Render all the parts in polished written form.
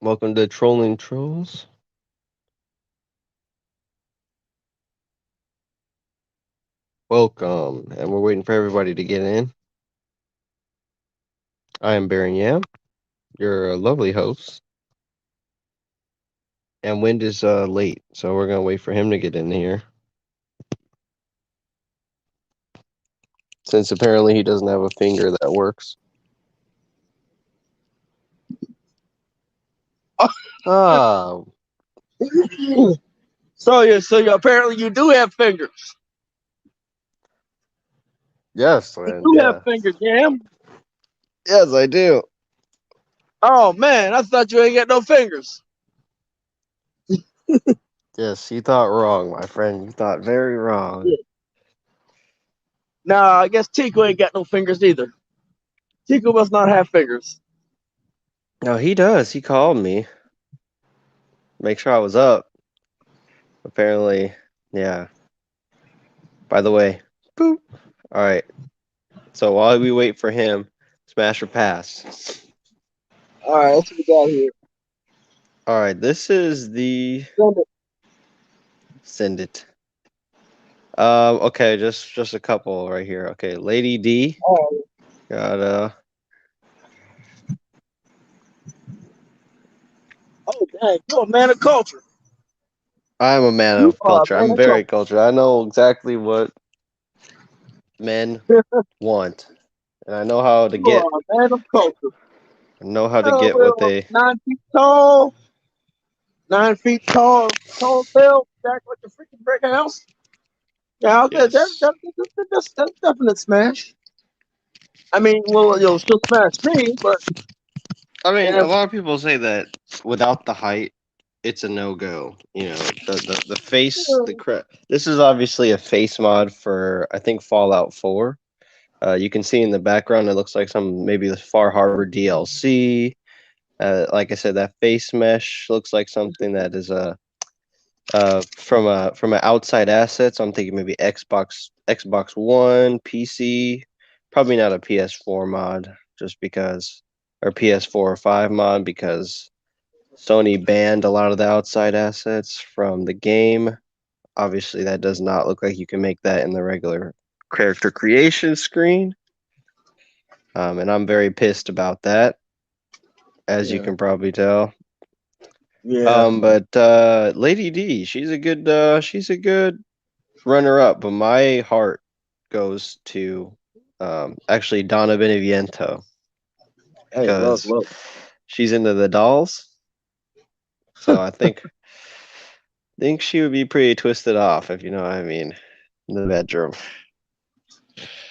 Welcome to Trolling Trolls. Welcome, and we're waiting for everybody to get in. I am Baron Yam, your lovely host, and Wind is late, so we're gonna wait for him to get in here. Since apparently he doesn't have a finger that works. Ah, So apparently you do have fingers. yes, You Wind, do have yeah, fingers, Jam. yes, I do. Oh man, I thought you ain't got no fingers. Yes, you thought wrong, my friend. You thought very wrong. Yeah. Nah, I guess Tico ain't got no fingers either. Tico must not have fingers. No, he does. He called me, make sure I was up. Apparently, yeah. By the way, boop. All right. So while we wait for him, smash or pass. All right, that's what we got here. All right, this is the Send it. send it. Okay, just a couple right here. Okay, Lady D Oh, got oh, dang, you're a man of culture. I'm a man You of are culture. a man I'm of very culture. cultured. I know exactly what men want, and You are a man of culture. I know how to Oh, get what well, they. 9 feet tall, 9 feet tall, tale, jack like a freaking brick house. Yeah, Yes. that's definite smash. I mean, well, she'll smash me, but I mean, yeah, a lot of people say that without the height, it's a no go. You know, the face, This is obviously a face mod for I think Fallout 4. You can see in the background it looks like some maybe the Far Harbor DLC. Like I said, that face mesh looks like something that is from a outside asset. So I'm thinking maybe Xbox One, PC, probably not a PS4 mod, just because, or PS4 or 5 mod, because Sony banned a lot of the outside assets from the game. Obviously, that does not look like you can make that in the regular character creation screen. And I'm very pissed about that, as you yeah, can probably tell. yeah. But Lady D, she's a good runner up, but my heart goes to actually Donna Beneviento Hey, love, because love. she's into the dolls. So I think she would be pretty twisted off, if you know what I mean, in the bedroom.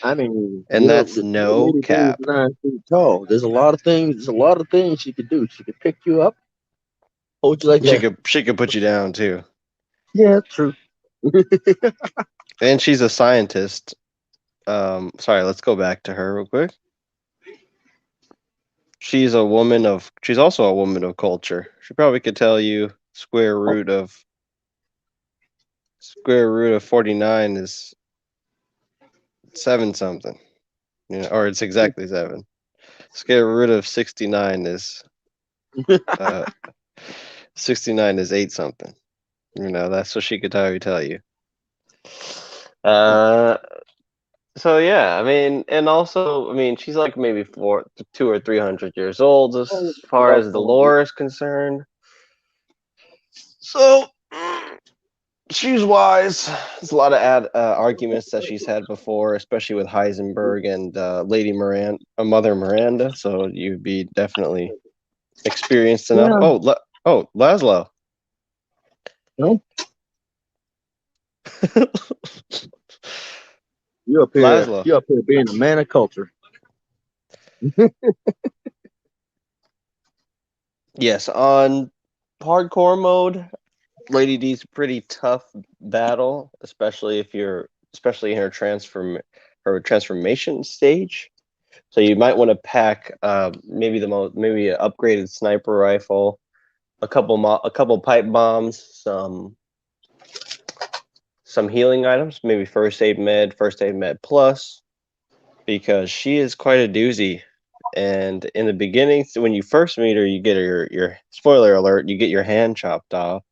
I mean, And that's the no lady is cap. 9 feet tall. There's a lot of things. There's a lot of things she could do. She could pick you up, hold you like that. She could put you down too. Yeah, true. And she's a scientist. Sorry, let's go back to her real quick. She's also a woman of culture. She probably could tell you square root of 49 is 7 something. You know, or it's exactly 7. Square root of 69 is uh 69 is 8 something. You know, that's what she could probably tell you. Uh so yeah, I mean, and also, I mean, she's like maybe 200 or 300 years old as Oh, far love, as the love. lore is concerned. So she's wise. There's a lot of arguments that she's had before, especially with Heisenberg and Lady Miranda, Mother Miranda. So you'd be definitely experienced enough. Yeah. Oh, Laszlo. No, you up here. Laszlo. You up here being a man of culture. Yes, on hardcore mode, Lady D's a pretty tough battle, especially in her transformation stage. So you might want to pack maybe an upgraded sniper rifle, a couple pipe bombs, some healing items, maybe first aid med plus, because she is quite a doozy. And in the beginning, so when you first meet her, you get your spoiler alert, you get your hand chopped off.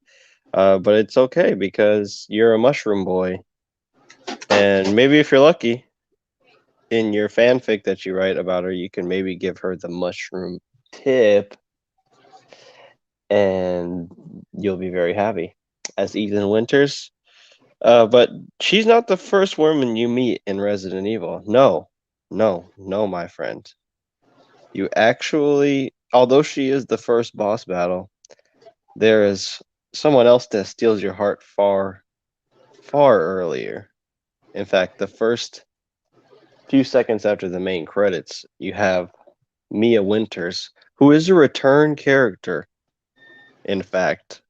But it's okay because you're a mushroom boy, and maybe if you're lucky, in your fanfic that you write about her, you can maybe give her the mushroom tip, and you'll be very happy. As Ethan Winters, but she's not the first woman you meet in Resident Evil. No, no, no, my friend. You actually, although she is the first boss battle, there is someone else that steals your heart far, far earlier. In fact, the first few seconds after the main credits, you have Mia Winters, who is a return character, in fact,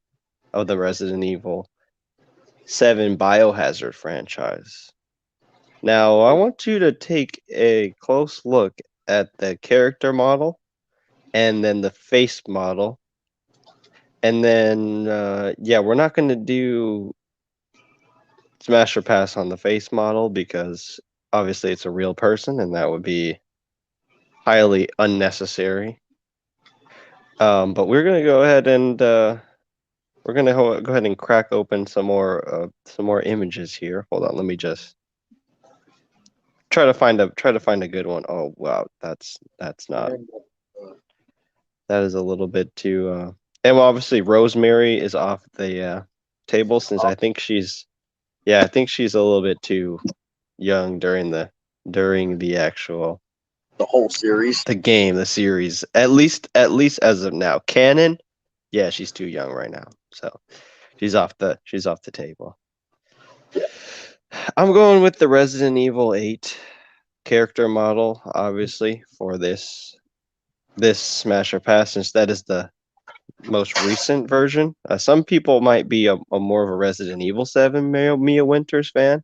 of the Resident Evil 7 Biohazard franchise. Now, I want you to take a close look at the character model and then the face model. And then, yeah, we're not going to do smash or pass on the face model because obviously it's a real person and that would be highly unnecessary. But we're going to go ahead and we're going to go ahead and crack open some more images here. Hold on, let me just try to find a good one. Oh wow, that's not that is a little bit too. And well, obviously Rosemary is off the table since I think she's yeah I think she's a little bit too young during the actual The whole series. the game the series at least as of now canon. Yeah, she's too young right now, so she's off the table. I'm going with the Resident Evil 8 character model, obviously, for this Smash or Pass, since that is the most recent version. Some people might be a more of a Resident Evil 7 Mia Winters fan,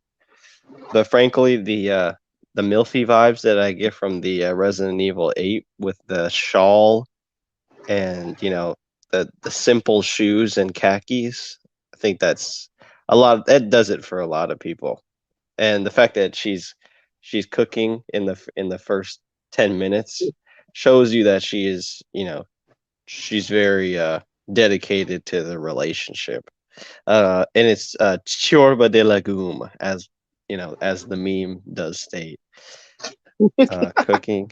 but frankly, the milfy vibes that I get from the Resident Evil 8 with the shawl and the simple shoes and khakis, I think that's a lot. That does it for a lot of people, and the fact that she's cooking in the first 10 minutes shows you that she is she's very dedicated to the relationship. And it's chorba de legume, as as the meme does state. Cooking,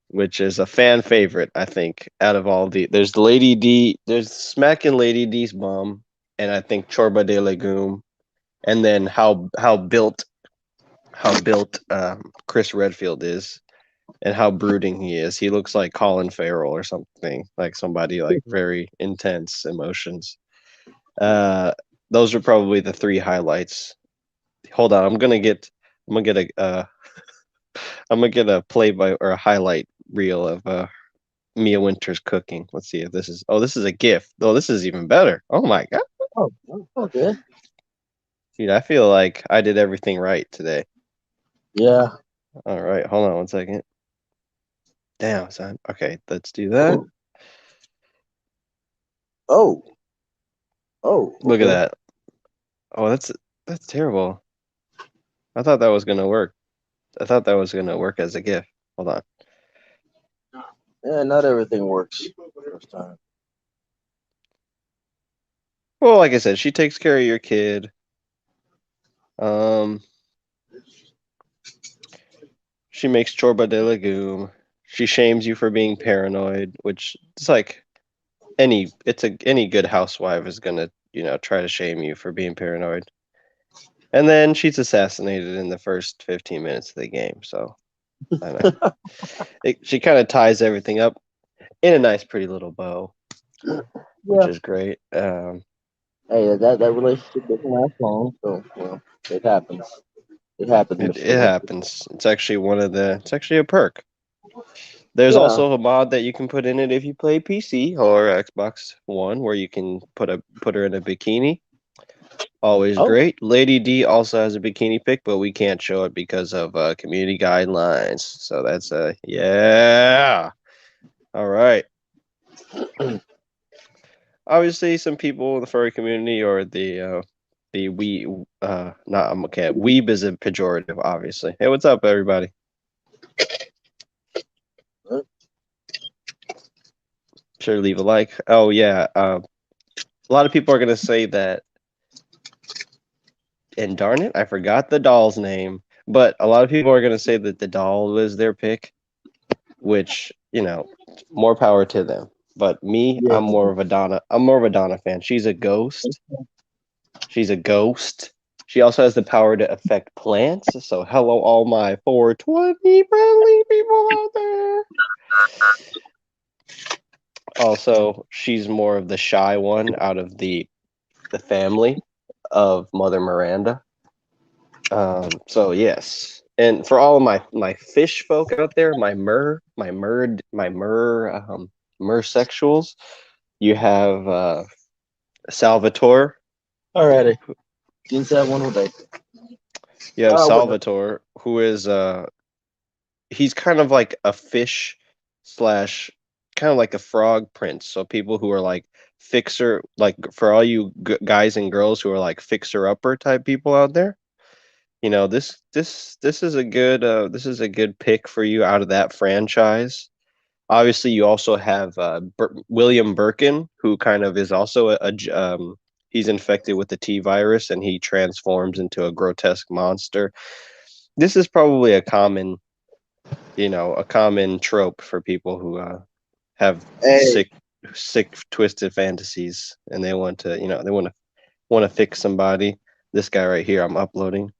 which is a fan favorite, I think. Out of all there's Lady D, there's Smack and Lady D's mom, and I think chorba de legume, and then how built Chris Redfield is and how brooding he is. He looks like Colin Farrell or something, like somebody like very intense emotions. Uh, those are probably the three highlights. Hold on, I'm gonna get a I'm gonna get a play by or a highlight reel of Mia Winters cooking. Let's see if this is a GIF. Oh, this is even better. Oh my god, Oh, okay. dude, I feel like I did everything right today. Yeah. All right, hold on one second. Damn, son. Okay, let's do that. Oh. Oh. Look at Okay. that. Oh, that's terrible. I thought that was gonna work. I thought that was gonna work as a GIF. Hold on. Yeah. Not everything works first time. Well, like I said, she takes care of your kid. Um, she makes chorba de legume. She shames you for being paranoid, which it's like any good housewife is gonna try to shame you for being paranoid. And then she's assassinated in the first 15 minutes of the game. So I know she kind of ties everything up in a nice, pretty little bow, which Yeah. is great. Hey, that relationship didn't last long, so it happens. It happens, It Mister Winter. happens. It's actually it's actually a perk. There's Yeah. also a mod that you can put in it if you play PC or Xbox One, where you can put her in a bikini. Always Oh. great. Lady D also has a bikini pic, but we can't show it because of community guidelines. So that's yeah. All right. Obviously, some people in the furry community or the we not I'm okay. Weeb is a pejorative, obviously. Hey, what's up, everybody? Sure, leave a like. Oh yeah, a lot of people are gonna say that, and darn it, I forgot the doll's name. But a lot of people are gonna say that the doll was their pick, which more power to them. But me, Yeah. I'm more of a Donna. I'm more of a Donna fan. She's a ghost. She's a ghost. She also has the power to affect plants. So hello, all my 420 friendly people out there. Also, she's more of the shy one out of the family of Mother Miranda. So yes, and for all of my fish folk out there, my mer sexuals, you have Salvatore. Alrighty. Just have one day. You have Winner. Salvatore, who is he's kind of like a fish slash kind of like a frog prince. So people who are like fixer, like for all you guys and girls who are like fixer upper type people out there, this is a good pick for you out of that franchise. Obviously, you also have William Birkin, who kind of is also he's infected with the T virus and he transforms into a grotesque monster. This is probably a common trope for people who have Hey, sick, twisted fantasies, and they want to, they want to fix somebody. This guy right here, I'm uploading.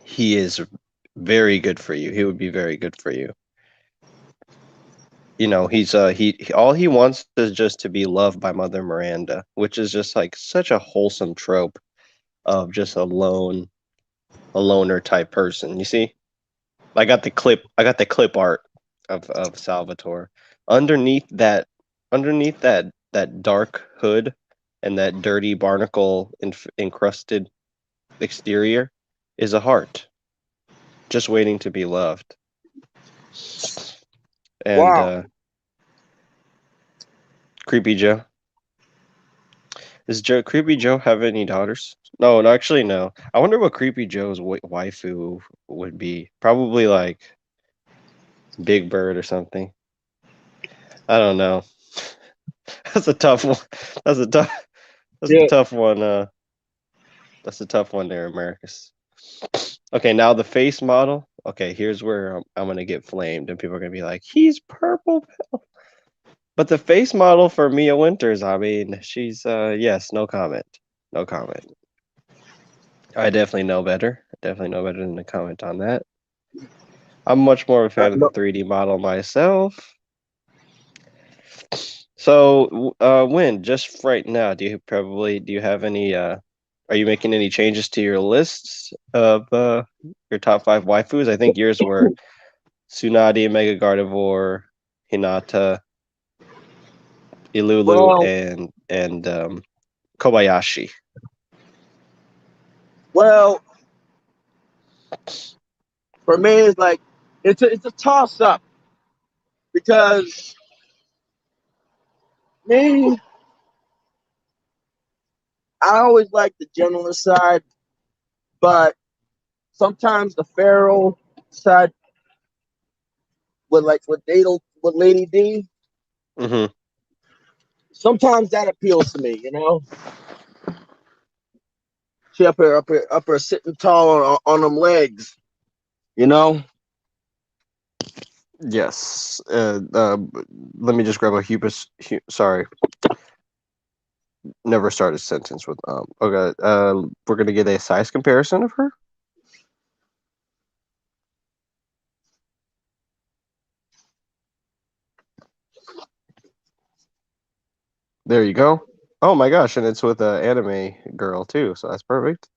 He is very good for you. He would be very good for you. He's all he wants is just to be loved by Mother Miranda, which is just like such a wholesome trope of just a loner type person. You see? I got the clip art of Salvatore. Underneath that underneath that dark hood and that dirty barnacle encrusted exterior is a heart just waiting to be loved. And wow. Creepy Joe. Does Creepy Joe have any daughters? No, no, actually no. I wonder what Creepy Joe's waifu would be. Probably like Big Bird or something. I don't know. That's a tough one. That's a tough. That's a Yeah. tough one. That's a tough one there, Americus. Okay, now the face model. Okay, here's where I'm gonna get flamed, and people are gonna be like, "He's purple." But the face model for Mia Winters, I mean, she's yes, no comment, no comment. I definitely know better. I definitely know better than to comment on that. I'm much more of a fan of the No, 3D model myself. So, Win, just right now, do you have any are you making any changes to your lists of your top five waifus? I think yours were Tsunade, Mega Gardevoir, Hinata, Ilulu, well, and Kobayashi. well, for me, it's like it's a toss up because me, I always like the gentler side, but sometimes the feral side with like with Lady D, Hmm. sometimes that appeals to me. She up here sitting tall on them legs. You know. Yes. Let me just grab a hubris. Sorry, never start a sentence with Okay. We're gonna get a size comparison of her. There you go. Oh my gosh, and it's with an anime girl too, so that's perfect.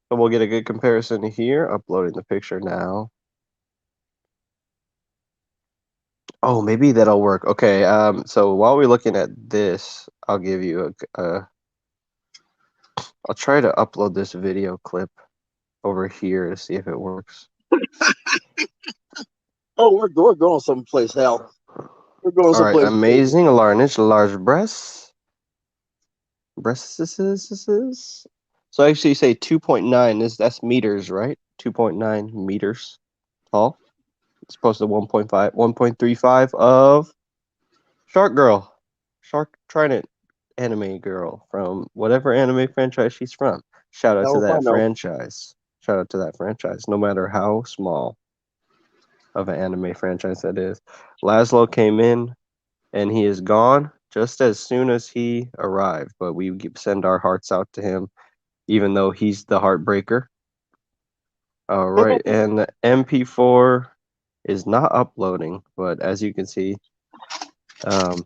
So we'll get a good comparison here. Uploading the picture now. Oh, maybe that'll work. Okay. So while we're looking at this, I'll give you I'll try to upload this video clip over here to see if it works. Oh, we're going someplace hell. We're going All right. someplace. Amazing large breasts. Breasts. So I actually say 2.9 is that's meters, right? 2.9 meters tall. It's supposed to 1.5, 1.35 of Shark Girl, Shark Trident anime girl from whatever anime franchise she's from. Shout out to Hell if I that know. franchise. Shout out to that franchise, no matter how small of an anime franchise that is. Laszlo came in and he is gone just as soon as he arrived, but we send our hearts out to him, even though he's the heartbreaker. All right, and the MP4 is not uploading, but as you can see, um,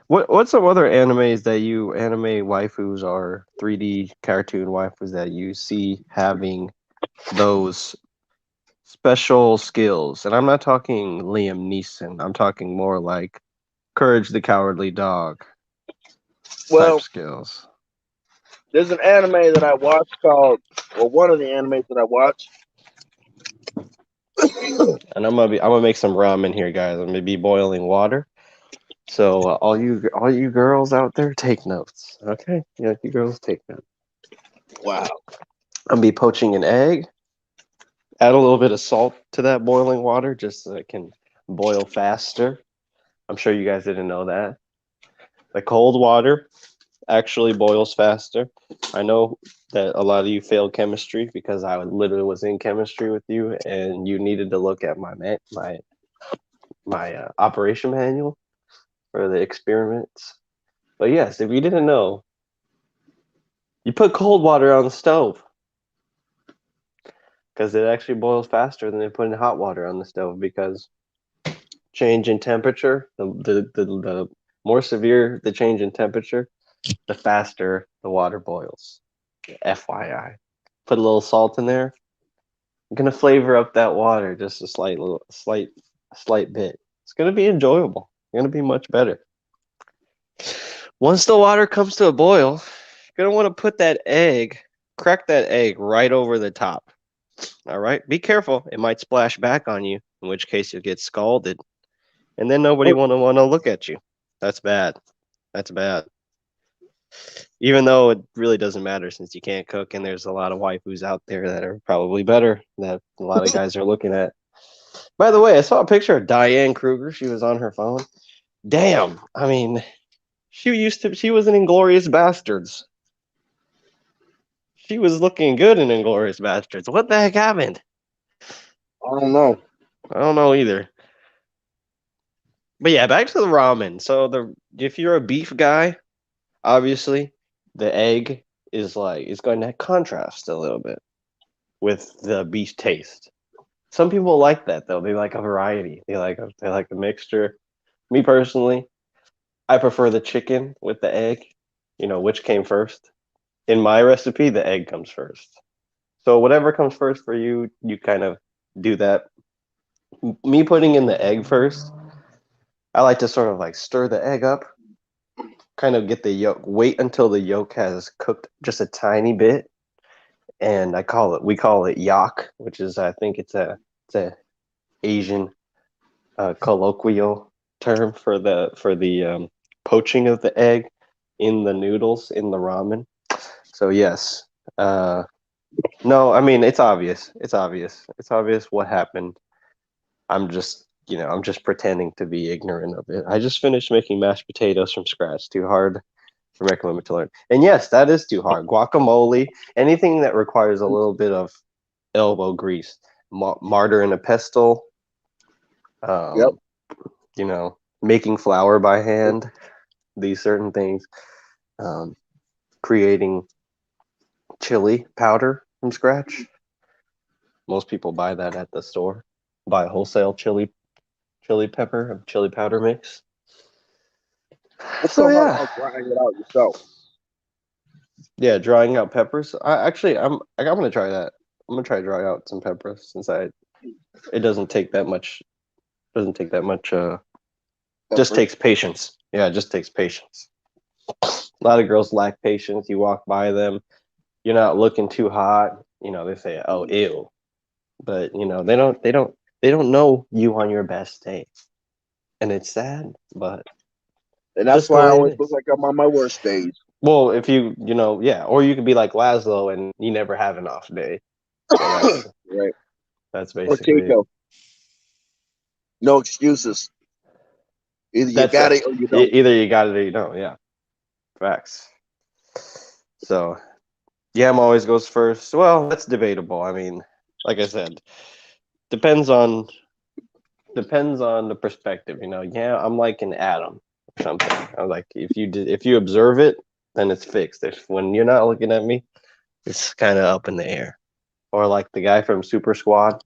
what's some other animes that you anime waifus or 3D cartoon waifus that you see having those special skills? And I'm not talking Liam Neeson. I'm talking more like Courage the Cowardly Dog type Well, skills. there's an anime that I watched called, or one of the animes that I watched. And I'm gonna make some ramen here, guys. I'm gonna be boiling water. So all you girls out there, take notes. Okay, yeah, you girls take notes. Wow. I'm gonna be poaching an egg. Add a little bit of salt to that boiling water just so it can boil faster. I'm sure you guys didn't know that. The cold water actually boils faster. I know that a lot of you failed chemistry because I literally was in chemistry with you, and you needed to look at my operation manual for the experiments. But yes, if you didn't know, you put cold water on the stove because it actually boils faster than putting hot water on the stove because change in temperature, the more severe the change in temperature, the faster the water boils. FYI. Put a little salt in there. I'm gonna flavor up that water just a slight bit. It's gonna be enjoyable. It's gonna be much better. Once the water comes to a boil, you're gonna want to put that egg, crack that egg right over the top. All right, be careful; it might splash back on you, in which case you'll get scalded, and then nobody want to look at you. That's bad. That's bad. Even though it really doesn't matter since you can't cook, and there's a lot of waifus out there that are probably better that a lot of guys are looking at. By the way, I saw a picture of Diane Kruger. She was on her phone. Damn, I mean, she was in Inglorious Bastards. She was looking good in Inglorious Bastards. What the heck happened? I don't know. I don't know either. But yeah, back to the ramen. So if you're a beef guy, obviously the egg is going to contrast a little bit with the beef taste. Some people like that though. They like a variety. They like a mixture. Me personally, I prefer the chicken with the egg. You know, which came first? In my recipe, the egg comes first. So whatever comes first for you, you kind of do that. Me putting in the egg first, I like to sort of like stir the egg up, kind of get the yolk, wait until the yolk has cooked just a tiny bit, and we call it yak, which is I think it's a Asian colloquial term for the poaching of the egg in the noodles in the ramen. So yes, uh, no, I mean it's obvious. It's obvious. It's obvious what happened. I'm just pretending to be ignorant of it. I just finished making mashed potatoes from scratch. Too hard for recommend to learn. And yes, that is too hard. Guacamole, anything that requires a little bit of elbow grease, martyr and a pestle. Yep. Um, making flour by hand. These certain things. Um, creating chili powder from scratch. Most people buy that at the store. Buy a wholesale chili pepper, chili powder mix. Let's So talk yeah, about grinding it out yourself. yeah, drying out peppers. I'm gonna try that. I'm gonna try dry out some peppers since I it doesn't take that much. Doesn't take that much. Just Effort. takes patience. Yeah, it just takes patience. A lot of girls lack patience. You walk by them, you're not looking too hot. They say, "Oh, ew," but they don't know you on your best day, and it's sad, but And it's that's just the why I way it always look is. like I'm on my worst days. Well, if yeah, or you could be like Laszlo and you never have an off day. So Right. that's Or basically it. Keiko. No excuses. Either you That's got it or you don't. either you got it or you don't. Yeah, facts. So Yam always goes first. Well, that's debatable. I mean, like I said, depends on depends on the perspective. Yeah, I'm like an atom or something. I'm like if you observe it, then it's fixed. If when you're not looking at me, it's kind of up in the air. Or like the guy from Super Squad,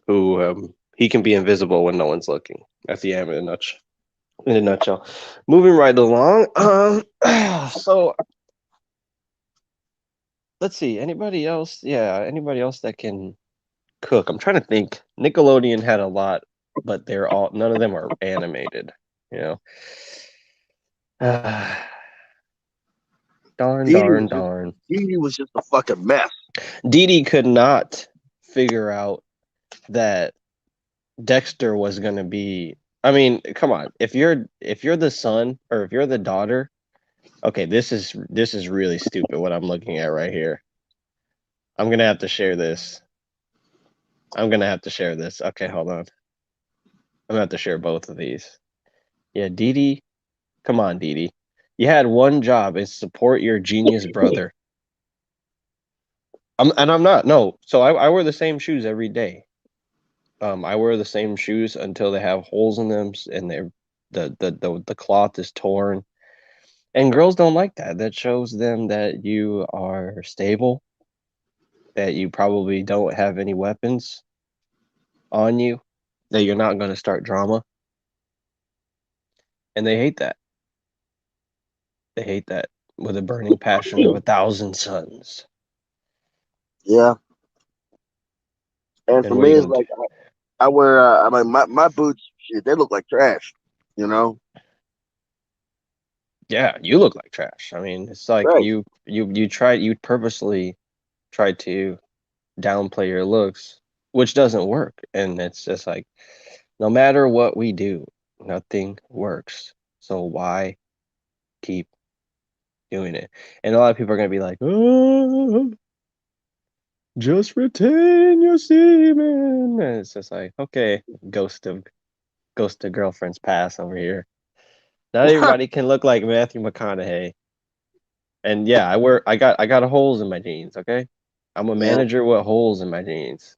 who he can be invisible when no one's looking. That's Yam in a nutshell. In a nutshell. Moving right along. So let's see. Anybody else? Yeah, anybody else that can cook? I'm trying to think. Nickelodeon had a lot, but they're all none of them are animated. You know. Darn, Didi darn, was just darn. Didi was just a fucking mess. Dee could not figure out that Dexter was gonna be. I mean, come on. If you're the son or if you're the daughter, okay, this is really stupid. What I'm looking at right here. I'm gonna have to share this. I'm gonna have to share this. Okay, hold on. I'm gonna have to share both of these. Yeah, Dee. Come on, Dee. You had one job is support your genius brother. I'm not. No. So I wear the same shoes every day. I wear the same shoes until they have holes in them and the cloth is torn. And girls don't like that. That shows them that you are stable, that you probably don't have any weapons on you, that you're not going to start drama. And they hate that. They hate that with a burning passion of 1,000 suns. Yeah, and for And what are me, you it's going to do? like I wear. I mean, my boots, shit, they look like trash. You know, Yeah, you look like trash. I mean, it's like right? you purposely try to downplay your looks, which doesn't work. And it's just like, no matter what we do, nothing works. So why keep doing it? And a lot of people are gonna be like, oh, just retain your semen. And it's just like, okay, ghost of girlfriend's pass over here. Not everybody can look like Matthew McConaughey. And yeah, I got holes in my jeans, okay? I'm a Yeah, manager with holes in my jeans.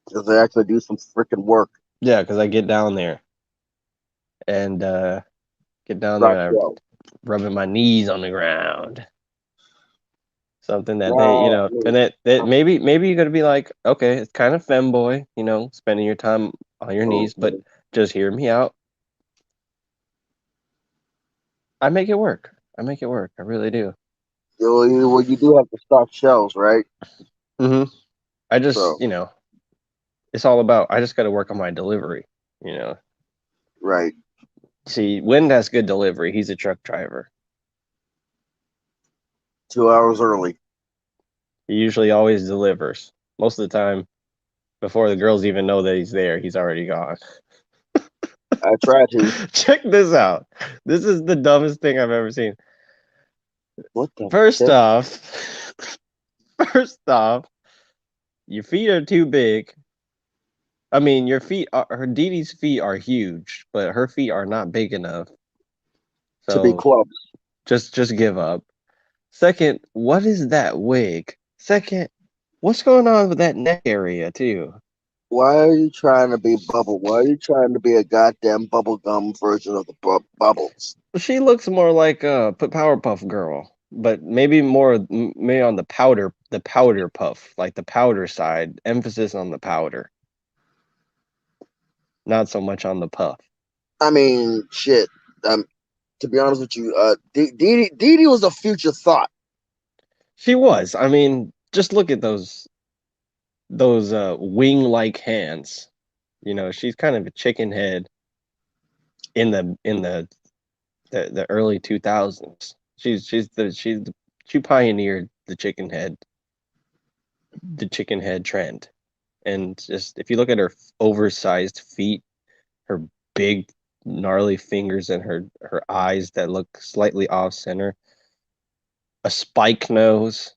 because they actually do some freaking work. Yeah, because I get down there and get down there Rock and I'm show. rubbing my knees on the ground. Something that they, Now, I and mean, that maybe you're gonna be like, okay, it's kind of femboy, spending your time on your knees, but okay. just hear me out. I make it work. I make it work. I really do. Well, you do have to stock shelves, right? hmm I just, So, it's all about. I just got to work on my delivery. You know, right, See, Wind has good delivery. He's a truck driver. 2 hours early. He usually always delivers. Most of the time, before the girls even know that he's there, he's already gone. I try to. Check this out. This is the dumbest thing I've ever seen. What the First shit? off, first off, your feet are too big. I mean, your feet are her Dee Dee's feet are huge, but her feet are not big enough. To be So close. just give up. Second, what is that wig? Second, what's going on with that neck area too? Why are you trying to be bubble? Why are you trying to be a goddamn bubblegum version of the bubbles? She looks more like a Powerpuff Girl, but maybe more maybe on the powder puff, like the powder side. Emphasis on the powder, not so much on the puff. I mean, shit. Um, to be honest with you, Dee was a future thought. She was. I mean, just look at those wing-like hands. She's kind of a chicken head in the early 2000s. She pioneered the chicken head trend. And just if you look at her oversized feet, her big gnarly fingers and her eyes that look slightly off center, a spike nose,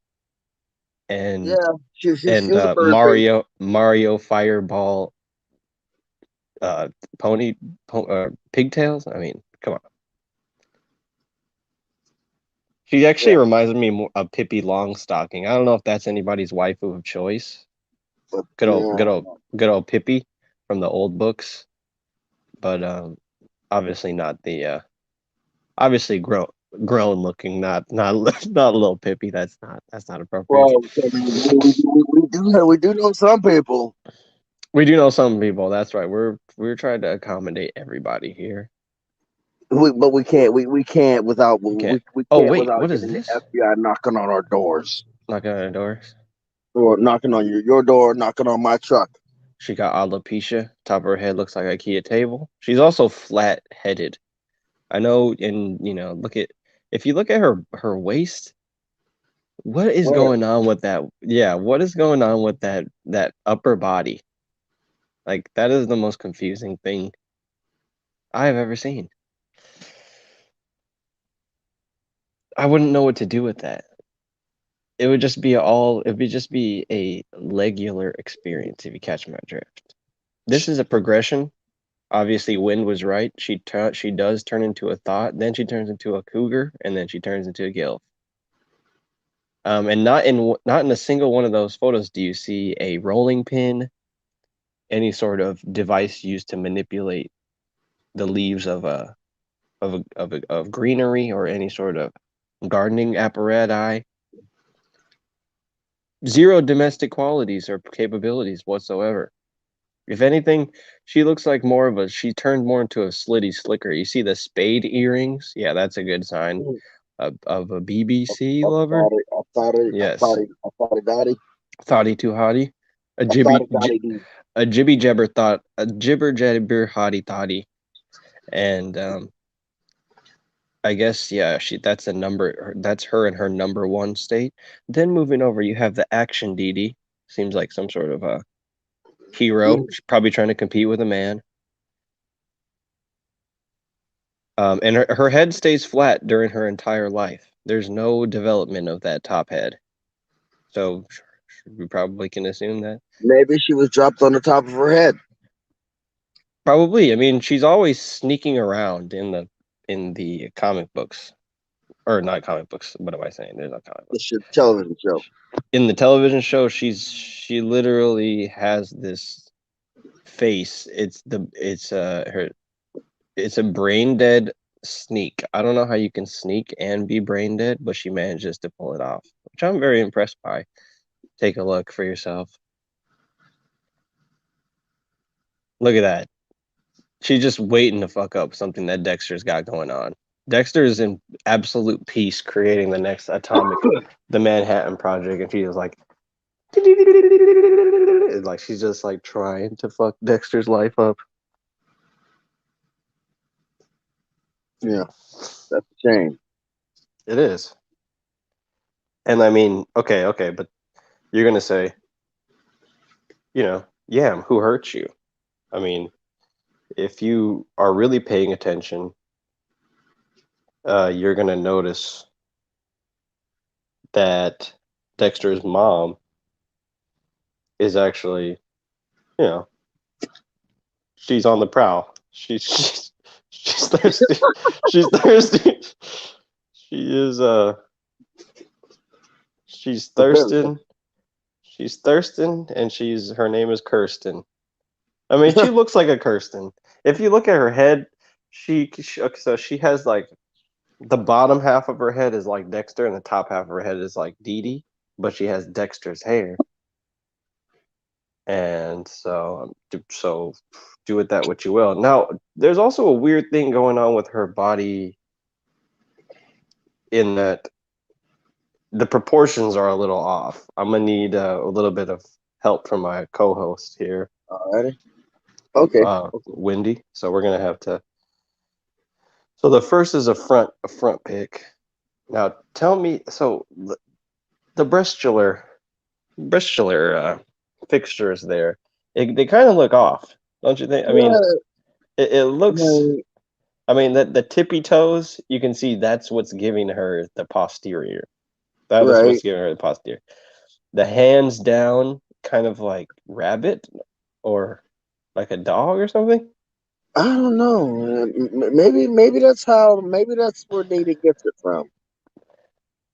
and Yeah, she and was a bird baby. Mario Fireball uh, pony, pigtails. I mean, come on. She Yeah, actually reminds me more of Pippi Longstocking. I don't know if that's anybody's waifu of choice. but Good old, good old, good old Pippi from the old books, but obviously not the obviously grown looking, not not little Pippi. That's not appropriate. well, I mean, we do know some people. We do know some people. That's right. We're trying to accommodate everybody here. But we can't without You can't. we Oh can't wait, without what is getting the this? FBI knocking on our doors Knocking on the doors. or knocking on your door, knocking on my truck. She got alopecia. Top of her head looks like a IKEA table. She's also flat headed. I know, and look at if you look at her waist, what is Where? going on with that? Yeah, what is going on with that upper body? Like that is the most confusing thing I've ever seen. I wouldn't know what to do with that. It would just be a legular experience if you catch my drift. This is a progression. Obviously, Wind was right. She does turn into a thought, then she turns into a cougar, and then she turns into a gilf. And not in a single one of those photos do you see a rolling pin, any sort of device used to manipulate the leaves of greenery or any sort of gardening apparatus. Zero domestic qualities or capabilities whatsoever. If anything, she turned more into a slitty slicker. You see the spade earrings? Yeah, that's a good sign of a BBC lover. Yes. I thought it, Daddy. Thoughty too hottie. A I thought jibby it, Daddy. a jibby jabber thought a jibber jabber hottie thotty. And I guess yeah, that's her in her number one state. Then moving over, you have the action Dee Dee. Seems like some sort of a hero. She's probably trying to compete with a man. And her head stays flat during her entire life. There's no development of that top head. So we probably can assume that. Maybe she was dropped on the top of her head. Probably. I mean, she's always sneaking around in the comic books. Or not comic books. What am I saying? There's not comic books. This television show. In the television show, she literally has this face. It's a brain dead sneak. I don't know how you can sneak and be brain dead, but she manages to pull it off, which I'm very impressed by. Take a look for yourself. Look at that. She's just waiting to fuck up something that Dexter's got going on. Dexter is in absolute peace creating the next the Manhattan Project, and she's like, like she's just like trying to fuck Dexter's life up. Yeah, that's a shame. It is. And I mean, okay, but you're gonna say, Yam, who hurt you? I mean, if you are really paying attention, you're gonna notice that Dexter's mom is actually, you know, she's on the prowl. She's thirsty. She's thirsty. She is she's thirsting. She's thirsting, and her name is Kirsten. I mean, she looks like a Kirsten. If you look at her head, okay, so she has like the bottom half of her head is like Dexter, and the top half of her head is like Dee Dee, but she has Dexter's hair, and so do with that what you will. Now, there's also a weird thing going on with her body in that the proportions are a little off. I'm gonna need a little bit of help from my co-host here, Alrighty. Okay. Wendy. So we're gonna have to. So the first is a front pick. Now tell me, so the breastular fixtures there, they kind of look off, don't you think? I mean, Yeah. it looks. I I mean, the tippy toes, you can see that's what's giving her the posterior. That is what's right. giving her the posterior. The hands down, kind of like rabbit, or Like a dog or something? I don't know. Maybe that's how. Maybe that's where Data gets it from.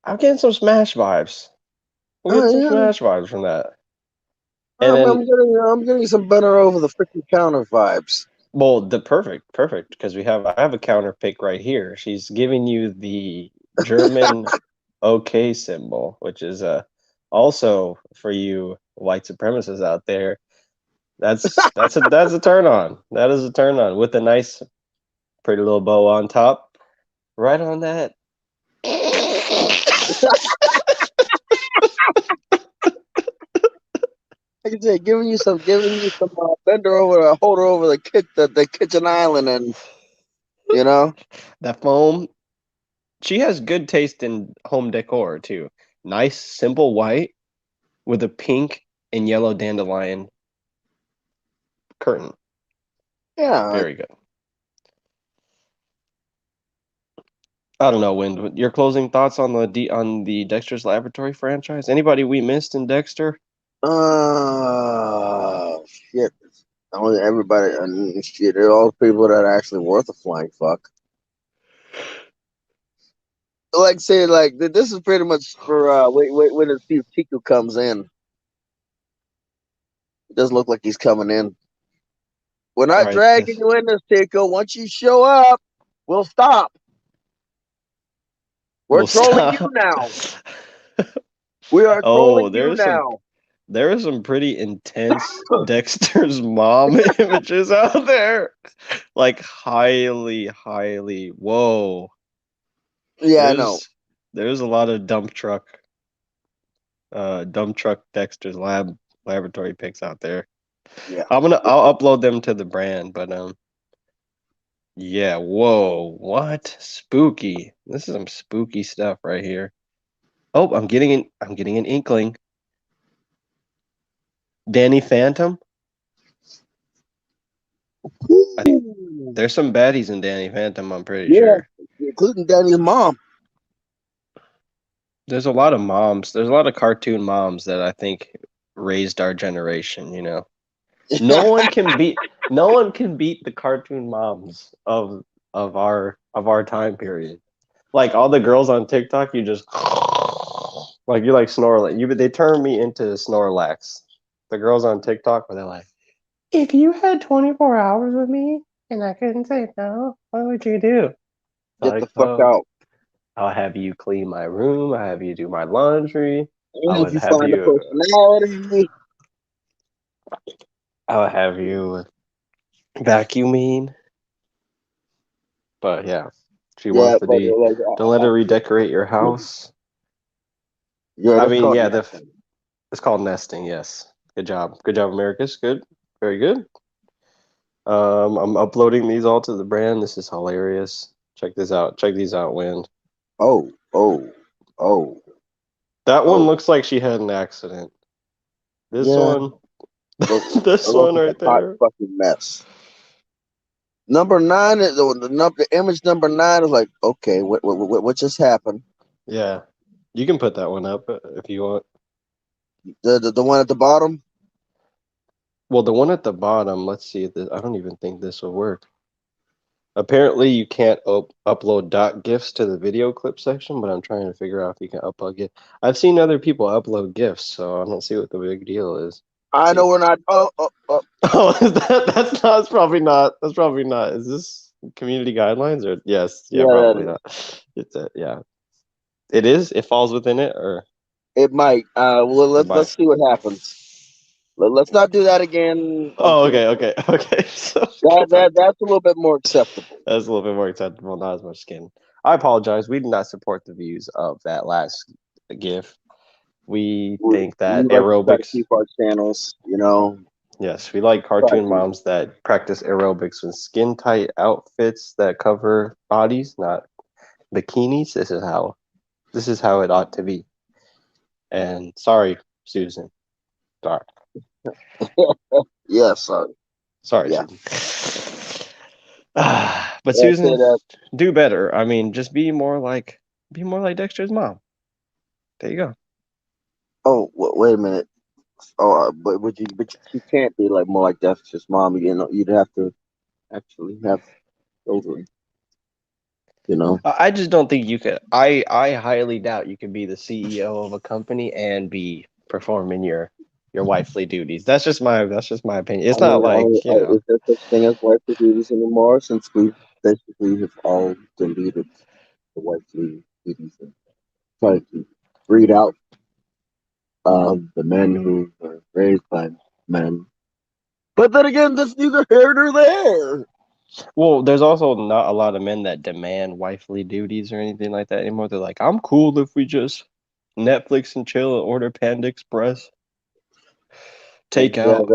I'm getting some Smash vibes. I'm getting Oh some yeah. Smash vibes from that. And then, I'm getting some better over the freaking counter vibes. well, the perfect, because I have a counter pick right here. She's giving you the German OK symbol, which is also for you white supremacists out there. That's a turn on. That is a turn on with a nice, pretty little bow on top, right on that. Like I said, giving you some bender over, holder over the kitchen island, and you know, That foam. She has good taste in home decor too. Nice, simple white with a pink and yellow dandelion curtain. yeah. Very good. I don't know, Wind. Your closing thoughts on the Dexter's Laboratory franchise? Anybody we missed in Dexter? Shit. Only everybody, shit. They're all people that are actually worth a flying fuck. Like say, like this is pretty much for wait when to see if Chico comes in. It doesn't look like he's coming in. We're All not right, dragging this you in this, Chico. Once you show up, we'll stop. We're will trolling you stop. now. We are Oh, trolling you now. there are some pretty intense Dexter's mom images out there. Like highly whoa. Yeah, I know. There's there's a lot of dump truck Dexter's laboratory pics out there. Yeah. I'll upload them to the brand, but yeah, whoa, what? Spooky. This is some spooky stuff right here. Oh, I'm getting an inkling. Danny Phantom? I think Ooh. there's some baddies in Danny Phantom, I'm pretty Yeah, sure. including Danny's mom. There's a lot of moms. There's a lot of cartoon moms that I think raised our generation, you know. No one can beat the cartoon moms of our time period. Like all the girls on TikTok, you just like you like Snorlax. They turn me into Snorlax. The girls on TikTok where they're like, if you had 24 hours with me and I couldn't say no, what would you do? Get the Like, fuck out. I'll have you clean my room. I'll have you do my laundry. I And if would you have find a you. personality, I would have you vacuuming. But yeah, she yeah, wants to but be. Don't let her redecorate your house. yeah, I that's mean, called yeah, nothing. it's called nesting. Yes, good job, Americus. Good, very good. I'm uploading these all to the brand. This is hilarious. Check this out. Check these out, Wind. Oh, oh, oh, That one oh. looks like she had an accident. This Yeah, one, look, it this looks one like right a hot there. fucking mess. Number nine is the image number nine is like, okay, what just happened? Yeah, you can put that one up if you want. The one at the bottom. Well, the one at the bottom, let's see if this, I don't even think this will work. Apparently, you can't upload .gifs to the video clip section, but I'm trying to figure out if you can upload GIF. I've seen other people upload GIFs, so I don't see what the big deal is. Let's I see. know we're not. Oh. Oh, is that's not, that's probably not. That's probably not. Is this community guidelines or yes? Yeah, Yeah, that probably is. not. It's yeah. It is. It falls within it, or It might. Well, it let's might. see what happens. Let's not do that again. Oh, okay. So go back to That's a little bit more acceptable. that's a little bit more acceptable. Not as much skin. I apologize. We did not support the views of that last GIF. We think We that like to try to aerobics. keep our channels, you know. Yes, we like Try cartoon to. moms that practice aerobics with skin tight outfits that cover bodies, not bikinis. This is how it ought to be. And sorry, Susan. Sorry. Yeah, sorry. Sorry, Yeah. Susan. But That's Susan, it. do better. I mean, just be more like Dexter's mom. There you go. Oh, wait a minute. Oh, but you can't be like more like that's just mommy. You know, you'd have to actually have children. You know, I just don't think you could. I highly doubt you could be the CEO of a company and be performing your wifely duties. That's just my opinion. It's not like, is there such thing as wifely duties anymore? Since we basically have all deleted the wifely duties and tried to breed out the men who were raised by men. But then again, that's neither here nor there. well, there's also not a lot of men that demand wifely duties or anything like that anymore. They're like, I'm cool if we just Netflix and chill and order Panda Express, take Yeah, out.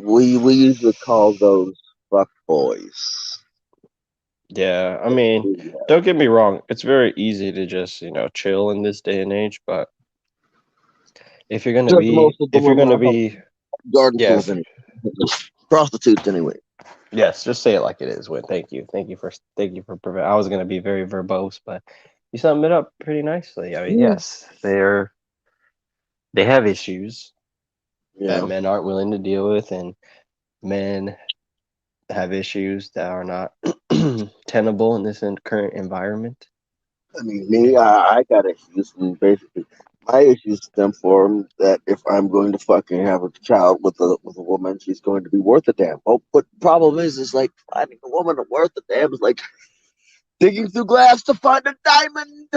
we usually call those fuck boys. Yeah, I mean, don't get me wrong, it's very easy to just, chill in this day and age, but if you're gonna Just be most of the if you're women gonna are be garden yeah, full of any prostitutes anyway. yes, just say it like it is, Win. Thank you for I was gonna be very verbose, but you summed it up pretty nicely. I mean, Yeah, yes, they have issues that yeah. men aren't willing to deal with, and men have issues that are not tenable in this current environment. I mean, me, And I got issues, and basically, my issues stem from that if I'm going to fucking have a child with a woman, she's going to be worth a damn. Oh, but problem is like finding a woman worth a damn is like digging through glass to find a diamond.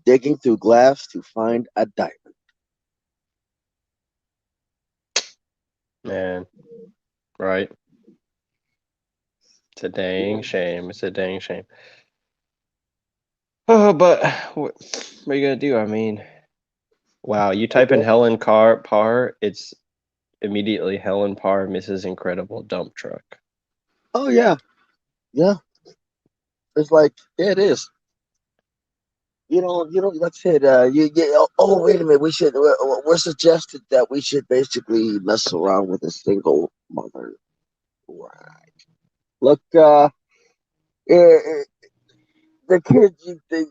Digging through glass to find a diamond. man, right? It's a dang shame. It's a dang shame. Oh, but what are you gonna do? I mean, wow, you type in Okay. Helen Carr Parr, it's immediately Helen Parr, Mrs. Incredible dump truck. Oh yeah, yeah. It's like yeah, it is. Let's hit. Wait a minute. We're suggested that we should basically mess around with a single mother. Right. Look, eh, the kid.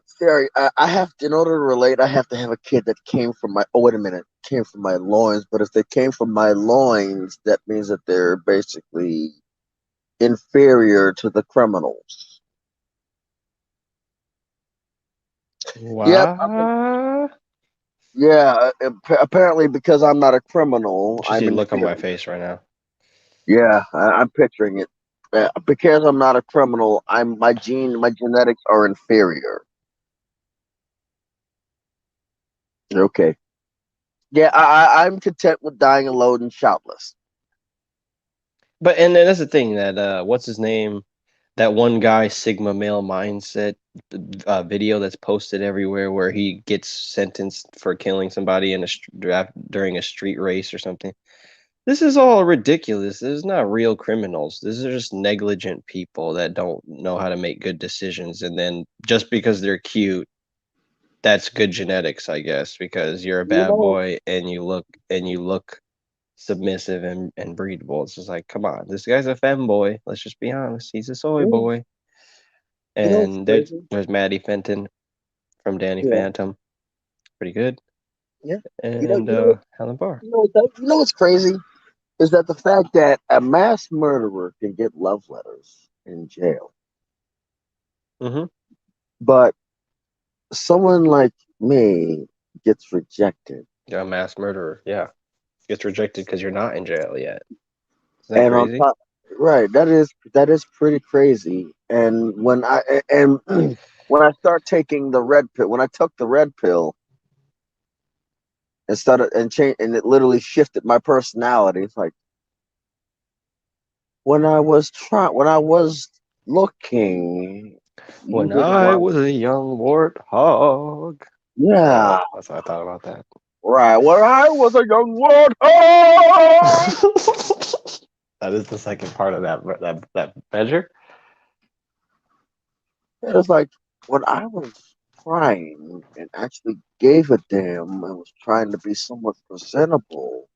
Sorry, I have to, in order to relate, I have to have a kid that came from my. Oh, wait a minute, came from my loins. But if they came from my loins, that means that they're basically inferior to the criminals. Yep. What? Yeah. Apparently, because I'm not a You criminal, should see I'm the look on my inferior. face right now. Yeah, I'm picturing it. Because I'm not a criminal, my genetics are inferior. Okay. Yeah, I'm content with dying alone and shoutless. But and then that's the thing that what's his name? That one guy Sigma male mindset video that's posted everywhere where he gets sentenced for killing somebody in a draft during a street race or something. This is all ridiculous. This is not real criminals. This is just negligent people that don't know how to make good decisions. And then just because they're cute, that's good genetics, I guess, because you're a You bad know, boy and you look submissive and breedable. It's just like, come on, this guy's a femboy. Let's just be honest. He's a soy yeah, boy. it's And crazy. there's Maddie Fenton from Danny Yeah, Phantom, pretty good, yeah. and Helen Barr. What's crazy is that the fact that a mass murderer can get love letters in jail, Mm-hmm. but someone like me gets rejected. Yeah, mass murderer. Yeah, gets rejected because you're not in jail yet. Isn't that And on crazy? top, right, that is pretty crazy. And when I start taking the red pill, when I took the red pill and started and change, and it literally shifted my personality. It's like when I was looking, you When didn't I want, was a young warthog. yeah, That's what I thought about that. right. When I was a young warthog, That is the second part of that measure. it was like when I was trying and actually gave a damn and was trying to be somewhat presentable.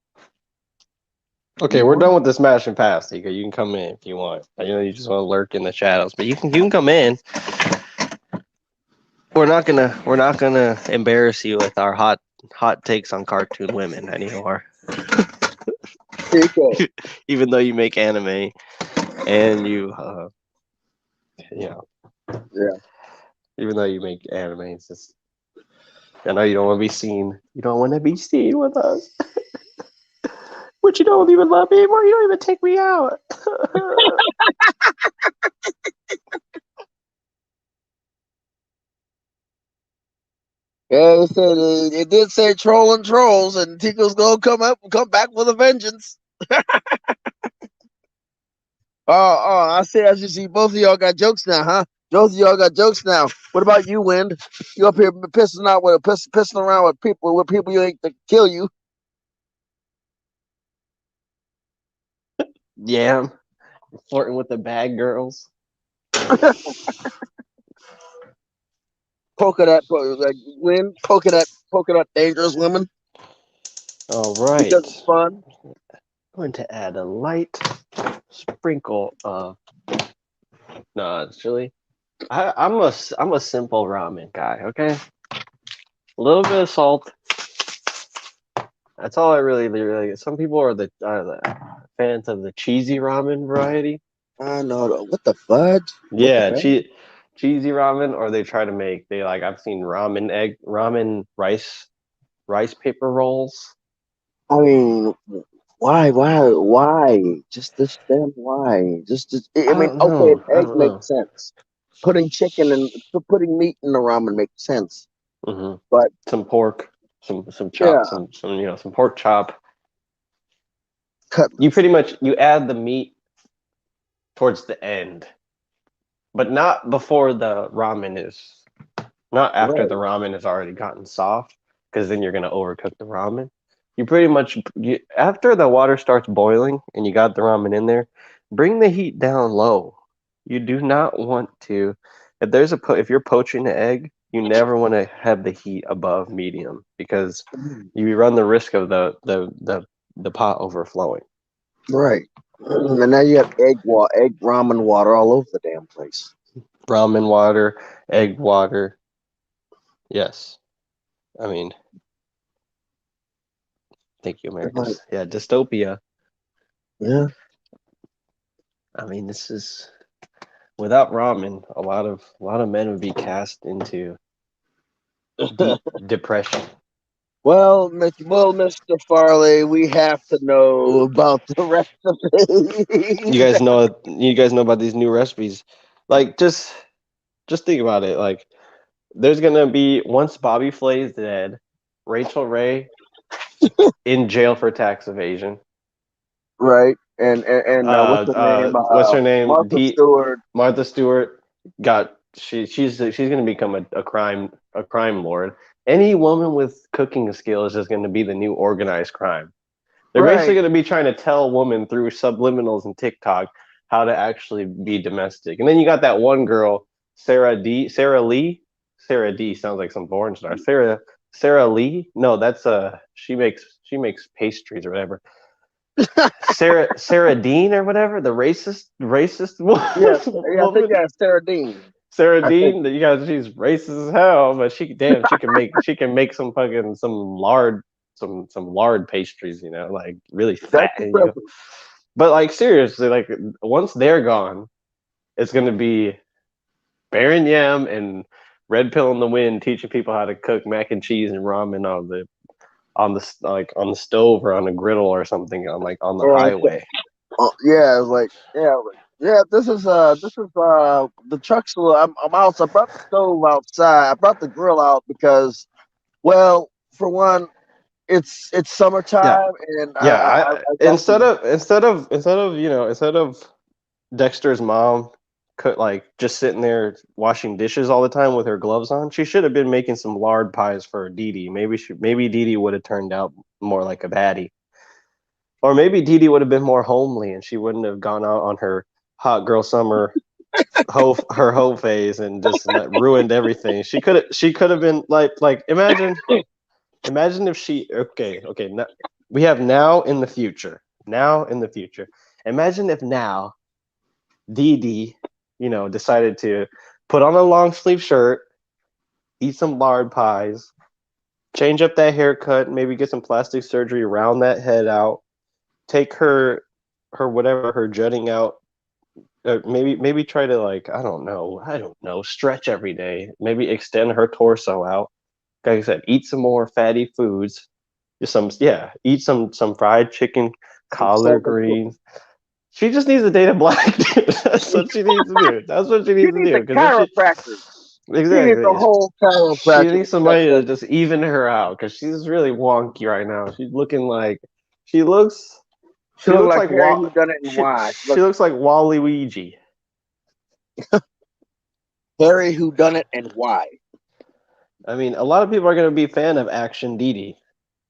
Okay, You we're done weren't. with the smash and pass, Tika. You can come in if you want. I know you just want to lurk in the shadows, but you can come in. we're not gonna embarrass you with our hot takes on cartoon women anymore. Here you go. Even though you make anime and you know, Yeah. even though you make anime, it's just I know you don't want to be seen. You don't want to be seen with us. But you don't even love me anymore. You don't even take me out. Yeah, it did say trolling trolls, and Tico's gonna come back with a vengeance. Oh, I see. As you see, both of y'all got jokes now, huh? Both of y'all got jokes now. What about you, Wind? You up here pissing around with people you ain't to kill you, Yeah, flirting with the bad girls. like Wind poking at dangerous women All because right. it's fun. I'm going to add a light sprinkle of no, actually, I'm a simple ramen guy. Okay, a little bit of salt. That's all I really. Some people are the fans of the cheesy ramen variety. I know what the fudge. What the Yeah, hell? cheesy ramen, or they try to make they like I've seen ramen rice paper rolls. I mean, why? Just this damn why? I I mean, don't okay, know. I egg don't know. makes sense. Putting meat in the ramen makes sense. Hmm. But Some pork, some chop, yeah, some pork chop. You cutlets. pretty much you add the meat towards the end, but not before the ramen is not after the Right. ramen has already gotten soft, because then you're gonna overcook the ramen. You pretty much after the water starts boiling and you got the ramen in there, bring the heat down low. You do not want to if you're poaching an egg, you never want to have the heat above medium because Mm, you run the risk of the pot overflowing. right. And now you have egg ramen water all over the damn place. Ramen water, egg water. Yes. I mean, thank you, I'm like, Americus. Yeah, dystopia. yeah. I mean, this is without ramen, a lot of men would be cast into deep depression. Mr. Farley, we have to know about the You recipes. guys know you guys know about these new recipes. Like just think about it. Like there's gonna be once Bobby Flay is dead, Rachel Ray in jail for tax evasion. Right. And what's her name? What's her name? Martha Stewart. Martha Stewart got she's gonna become a crime lord. Any woman with cooking skill is just gonna be the new organized crime. They're basically Right. going to be trying to tell women through subliminals and TikTok how to actually be domestic. And then you got that one girl, Sarah Lee. Sarah D sounds like some porn star. Sarah Lee. No, that's she makes pastries or whatever. Sarah Dean or whatever, the racist Yeah. Yeah. I think woman. that's Sarah Dean. Sarah I think Dean, you guys, she's racist as hell, but she can make some lard pastries, like really that's fat, impressive. but like seriously, like once they're gone, it's gonna be Baron Yam and Red Pill in the Wind teaching people how to cook mac and cheese and ramen on the stove or on a griddle or something on the Or highway. yeah, it's like yeah. This is the truck's. I'm out. So I brought the stove outside. I brought the grill out because, well, for one, it's Yeah, summertime, and yeah. I got some. Instead of Dexter's mom could like just sitting there washing dishes all the time with her gloves on. She should have been making some lard pies for Dee Dee. Maybe Dee Dee would have turned out more like a baddie, or maybe Dee Dee would have been more homely and she wouldn't have gone out on her hot girl summer her hoe phase and just ruined everything. She could have been like imagine if she okay we have now in the future. Imagine if now Dee Dee, decided to put on a long sleeve shirt, eat some lard pies, change up that haircut, maybe get some plastic surgery, round that head out, take her whatever her jutting out. Maybe try to like I don't know stretch every day. Maybe extend her torso out. Like I said, eat some more fatty foods. Just eat some fried chicken, collard Something cool. greens. She just needs to date a black dude. That's what she needs to do. That's what she She needs to needs a do. Because if she chiropractor. She needs a exactly, whole she chiropractor needs to set somebody that. to just even her out. Because she's really wonky right now. She's looking like she looks She she looked looks like like Harry who done it and why. She She looked looks like Wally Luigi. Harry who done it and why. I mean, a lot of people are going to be a fan of Action Dee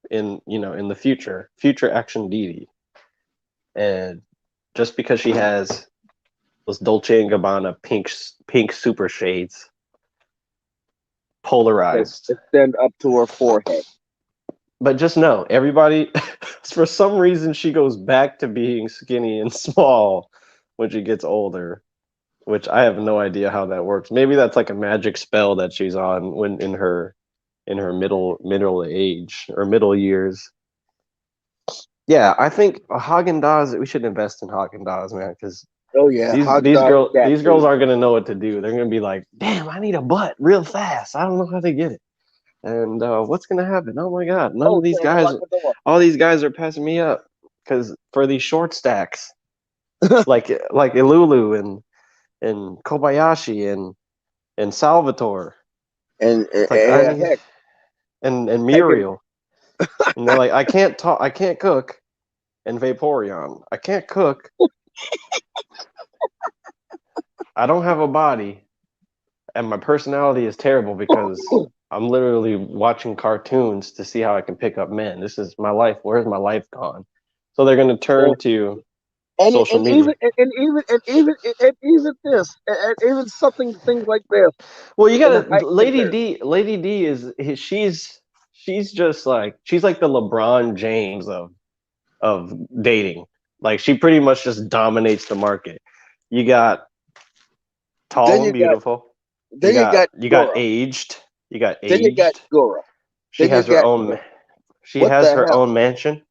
in the future Action Dee, and just because she has those Dolce and Gabbana pink super shades, That polarized. extend up to her forehead. But just know, everybody, for some reason, she goes back to being skinny and small when she gets older, which I have no idea how that works. Maybe that's like a magic spell that she's on when in her middle age or middle years. Yeah, I think Haagen Dazs. We should invest in Haagen Dazs, man, because Oh yeah, these Haagen these Dazs girls cat these girls food. aren't gonna know what to do. They're gonna be like, "Damn, I need a butt real fast. I don't know how to get it." And what's gonna happen? Oh my God, none Oh, of these turn guys, unlock the door. all these guys are passing me up because for these short stacks, like Ilulu and Kobayashi and Salvatore, And it's like I need heck, and heck, and Muriel, and they're like, I can't talk, I can't cook, and Vaporeon, I can't cook, I don't have a body, and my personality is terrible because I'm literally watching cartoons to see how I can pick up men. This is my life. Where's my life gone? So they're going to turn to social media. and even this and even something things like this Well, you in got the to height comparison. Lady D she's just like she's like the LeBron James of dating. Like she pretty much just dominates the market. You got Then tall and you got beautiful. You then you got got you got Gora. aged. You got Then you got aged. Gora. She Then you has her got own she what has the her hell? own mansion.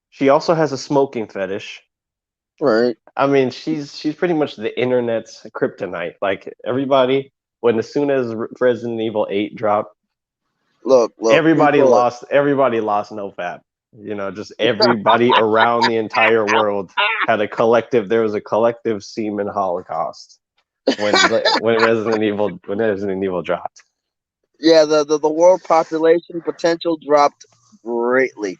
She also has a smoking fetish. Right. I mean, she's pretty much the internet's kryptonite. Like everybody, when as soon as Resident Evil 8 dropped, Look, people. everybody lost no fap. Just everybody around the entire world had a collective. There was a collective semen holocaust when Resident Evil dropped. Yeah, the world population potential dropped greatly.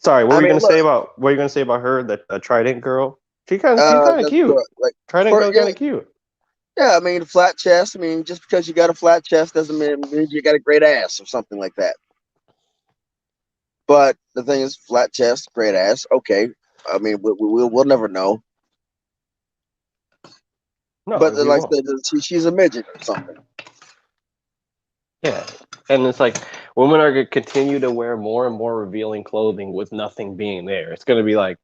Sorry, I mean, look, what were you gonna say about her, that Trident girl? She's kind of that's cute. good. Like Trident for girl, yeah, kind of cute. yeah. I mean, flat chest. I mean, just because you got a flat chest doesn't mean you got a great ass or something like that. But the thing is, flat chest, great ass. Okay. I mean, we'll never know. But No, we like I won't. said, she's a midget or something. Yeah, and it's like women are gonna continue to wear more and more revealing clothing with nothing being there. It's gonna be like,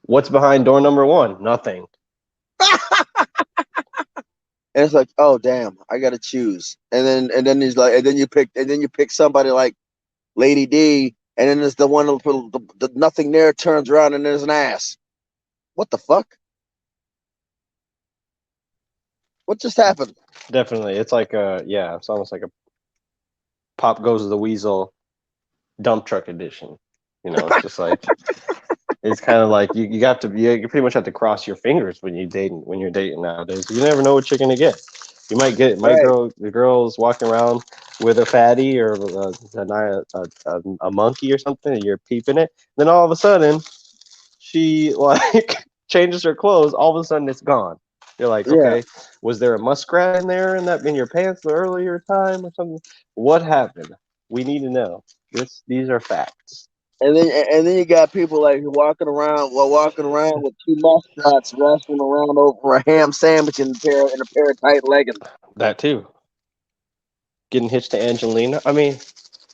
what's behind door number one? Nothing. And it's like, oh damn, I gotta choose. And then he's like, and then you pick somebody like Lady D, and then there's the one the nothing there turns around and there's an ass. What the fuck? What just happened? Definitely, it's like it's almost like a Pop Goes the Weasel dump truck edition. It's just like it's kind of like you have to you pretty much have to cross your fingers when you're dating nowadays. You never know what you're gonna get. You might Right. girl the girl's walking around with a fatty or a monkey or something, and you're peeping it. Then all of a sudden, she like changes her clothes. All of a sudden, it's gone. You're like, Yeah. okay, was there a muskrat in there in your pants the earlier time or something? What happened? We need to know. These are facts. And then you got people like walking around with two mascots wrestling around over a ham sandwich in a pair of tight leggings. That too. Getting hitched to Angelina. I mean,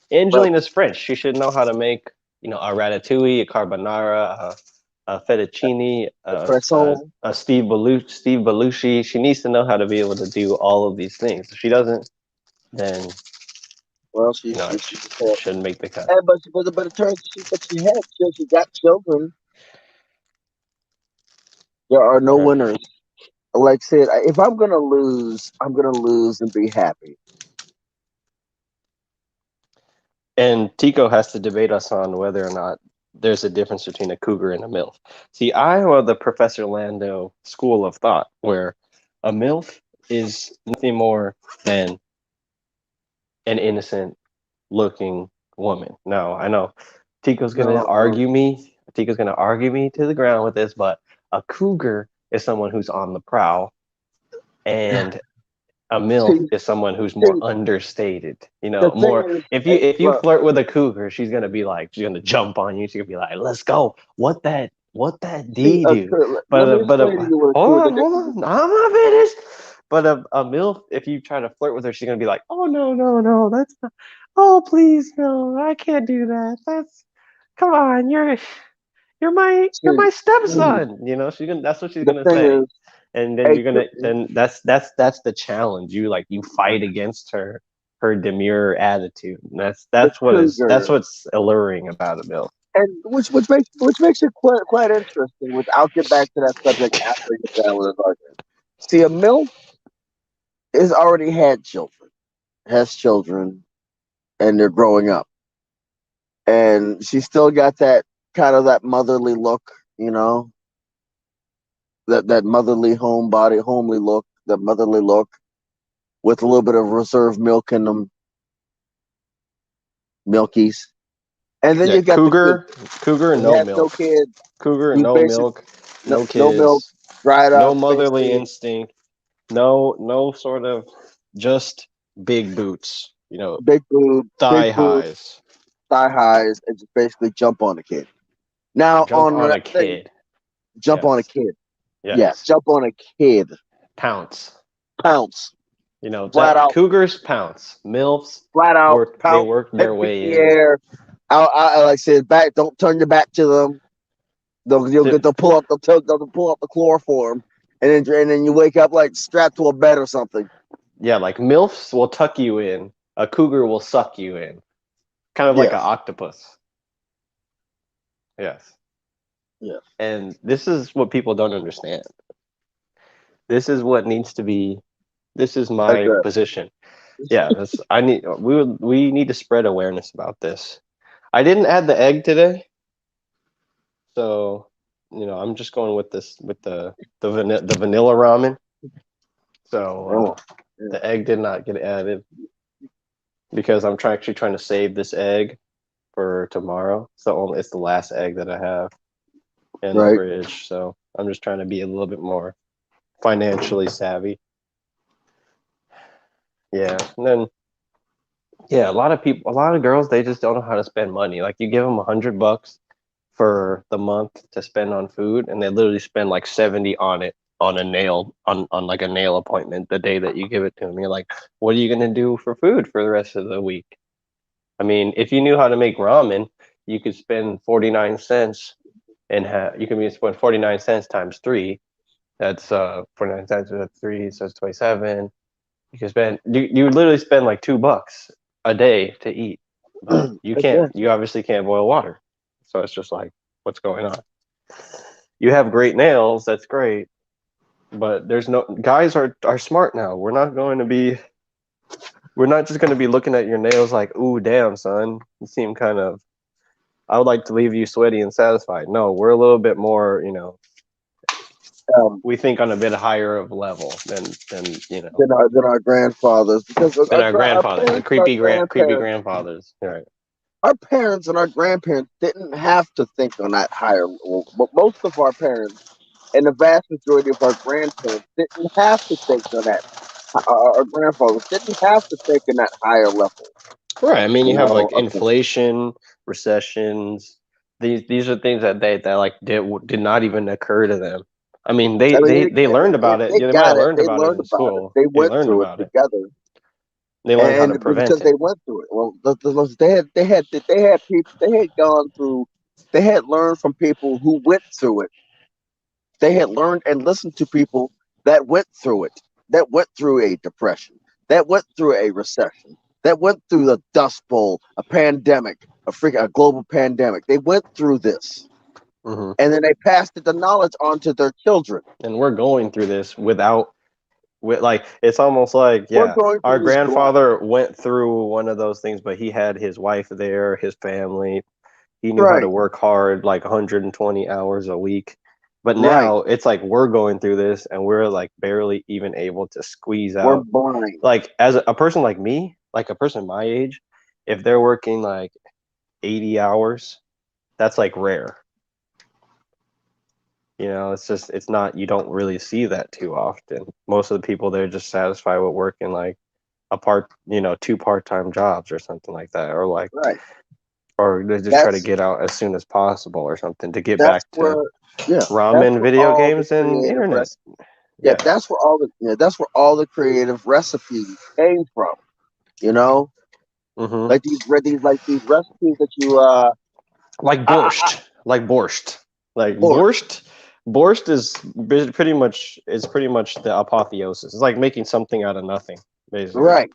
But Angelina's French. She should know how to make, a ratatouille, a carbonara, a fettuccine, the person, a Steve Belushi. She needs to know how to be able to do all of these things. If she doesn't, then Well, it she just had, shouldn't make the cut. and but it turns but she got children. There are no Right. winners. Like I said, if I'm gonna lose, I'm gonna lose and be happy. And Tico has to debate us on whether or not there's a difference between a cougar and a MILF. See, I am of the Professor Lando school of thought where a MILF is nothing more than an innocent looking woman. Now, I know Tico's gonna No, argue me. Tico's gonna argue me to the ground with this, but a cougar is someone who's on the prowl, and a MILF see, is someone who's more see, understated. the More thing is, if you look, flirt with a cougar, she's gonna jump on you. She's gonna be like, "Let's go." What that see, D do? let me But explain to you what a hold cougar. on, hold on. I'm not finished. But a MILF, if you try to flirt with her, she's gonna be like, "Oh no, no, no, that's not. Oh please, no, I can't do that. That's come on, you're See, my stepson." She's gonna that's what she's the gonna thing say. is, And then a you're gonna then that's the challenge. You fight against her demure attitude. And the that's cougar, what's alluring about it, Bill. and which makes it quite interesting. Which I'll get back to that subject after I get done with this argument. See, a MILF has already had children, has children, and they're growing up, and she still got that kind of that motherly look, that motherly homely look, that motherly look with a little bit of reserve milk in them milkies. And then Yeah, you got the kid cougar, who no has no milk. kids. Cougar, You no basically milk, no, no no milk, kids, dried no up, motherly basically. instinct, no sort of just big boots. Thigh Big boob, highs. thigh highs, and just basically jump on the kid. Now Jump on on that a thing, kid. jump on a Yes. kid. Yeah, Yes. jump on a kid. Pounce. Pounce, flat That out, cougars pounce. Milfs flat out, they pounce, work their head in way the in. air. Like I said, back. Don't turn your back to them. They'll they'll pull up the chloroform, and then you wake up like strapped to a bed or something. Yeah, like milfs will tuck you in. A cougar will suck you in. Kind of like an Yes, octopus. Yes. yes, And this is what people don't understand. This is what needs to be. This is my address. position. Yeah, we need to spread awareness about this. I didn't add the egg today, so I'm just going with this with the vanilla ramen. So Oh, yeah. the egg did not get added because actually trying to save this egg for tomorrow. So it's the last egg that I have in the Right. fridge. So I'm just trying to be a little bit more financially savvy. Yeah, and then yeah, a lot of girls, they just don't know how to spend money. Like you give them $100 for the month to spend on food, and they literally spend like 70 on it on a nail on like a nail appointment the day that you give it to them. You're like, what are you gonna do for food for the rest of the week? I mean, if you knew how to make ramen, you could spend 49 cents and you can spend 49 cents times three. That's 49 cents, that's three, so it's 27. You would literally spend like $2 a day to eat, but I guess. you obviously can't boil water. So it's just like, what's going on? You have great nails, that's great, but there's no guys are smart now. We're not just gonna be looking at your nails like, ooh, damn, son, you seem kind of. I would like to leave you sweaty and satisfied. No, we're a little bit more, Um, we think on a bit higher of level than than our grandfathers, because than our our grandfathers, the parents and our creepy grandparents, grandfathers. Right. our parents and our grandparents didn't have to think on that higher level. But most of our parents and the vast majority of our grandparents didn't have to think on that. Our grandfathers didn't have to think in that higher level. Right. I mean, you have like Of things. inflation, recessions. These are things that they like did not even occur to them. I mean, I mean, they learned about it. they Yeah, they might have got it. learned They about it learned in about it. school. They They went learned through it about it. together, They learned how and to because prevent they it. went through it. Well, they had gone through, they had learned from people who went through it. They had learned and listened to people that went through it, that went through a depression, that went through a recession, that went through the Dust Bowl, a pandemic, a global pandemic. They went through this, Hmm. and then they passed the knowledge on to their children. And we're going through this without, with like, it's almost like, We're yeah, going our through this blind. grandfather went through one of those things, but he had his wife there, his family. He knew how to Right, work hard, like 120 hours a week. But right. now it's like we're going through this and we're like barely even able to squeeze We're out. blind. Like, as a person like me, like a person my age, if they're working like 80 hours, that's like rare. It's just, it's not, you don't really see that too often. Most of the people, they're just satisfied with working like two part-time jobs or something like that, or like, Right. or they just try to That's get out as soon as possible or something to get that's back to where yeah, that's ramen, where video all the games, and creative internet. yeah, Yeah. that's where all the creative recipes came from. You know, Hmm. like these recipes that you Like I borscht, like borscht, like or borscht is pretty much the apotheosis. It's like making something out of nothing, basically. right.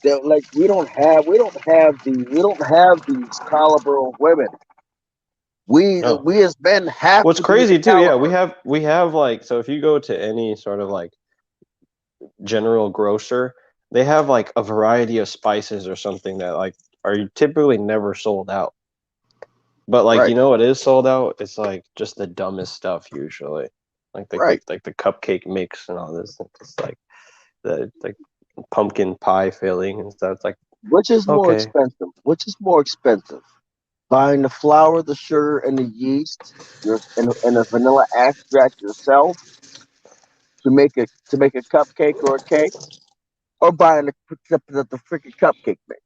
That like we don't have these caliber of women. No. We as men have What's to be the crazy too, yeah, we caliber. have we have like, so if you go to any sort of like general grocer, they have like a variety of spices or something that like are typically never sold out. But like, Right, what is sold out? It's like just the dumbest stuff usually. Like right. the cupcake mix and all this. It's like the like pumpkin pie filling and stuff. It's like, Which is more okay. expensive? Which is more expensive? Buying the flour, the sugar, and the yeast, and a vanilla extract yourself to make a cupcake or a cake, or buying the freaking cupcake mix.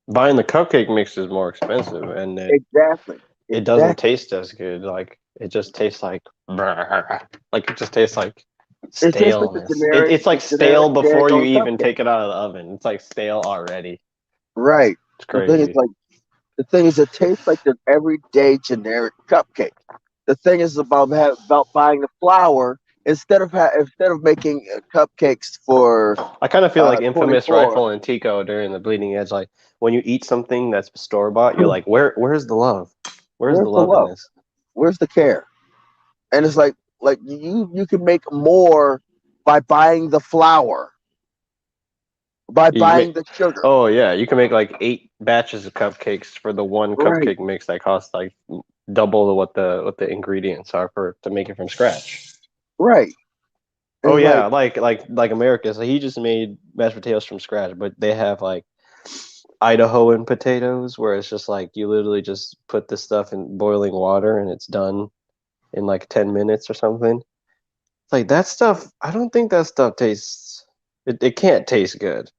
Buying the cupcake mix is more expensive, and Exactly, it doesn't exactly. taste as good. Like, it just tastes like like it just tastes like It's just like staleness. It's the like generic stale before you daggone even cupcake. take it out of the oven. It's like stale already. Right. It's The thing is crazy. like the thing is it tastes like an everyday generic cupcake. The thing is about buying the flour instead of making cupcakes for I kind of feel like Infamous 24. Rifle and Tico during the Bleeding Edge. Like, when you eat something that's store bought, you're like, where's the love? Where's the Where's the love in love? this? Where's the care? And it's like you can make more by buying the flour, by You make, buying the sugar. oh yeah, you can make like 8 batches of cupcakes for the one Right, cupcake mix that costs like double what the ingredients are for to make it from scratch. right. Oh It's yeah, like like America. So he just made mashed potatoes from scratch, but they have like Idahoan potatoes where it's just like you literally just put this stuff in boiling water and it's done in like 10 minutes or something. It's like that stuff, I don't think that stuff tastes, it can't taste good.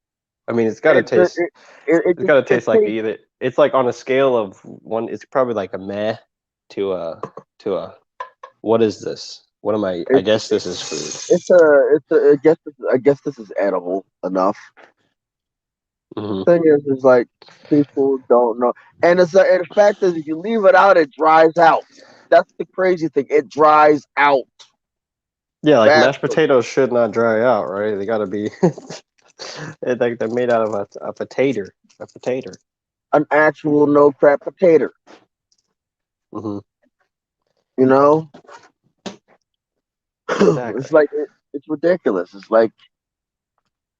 I mean, it it's got to it taste like tastes either, it's like on a scale of one, it's probably like a meh to a what is this? What am I it, guess this is food. it's a I guess this is edible enough. Hmm. Thing is like people don't know, and the fact is if you leave it out, it dries out. That's the crazy thing. It dries out Yeah, like mashed faster. potatoes should not dry out, right? They got to be like they're made out of a potato. An actual no crap potato. Hmm. You know, Exactly. it's ridiculous. It's like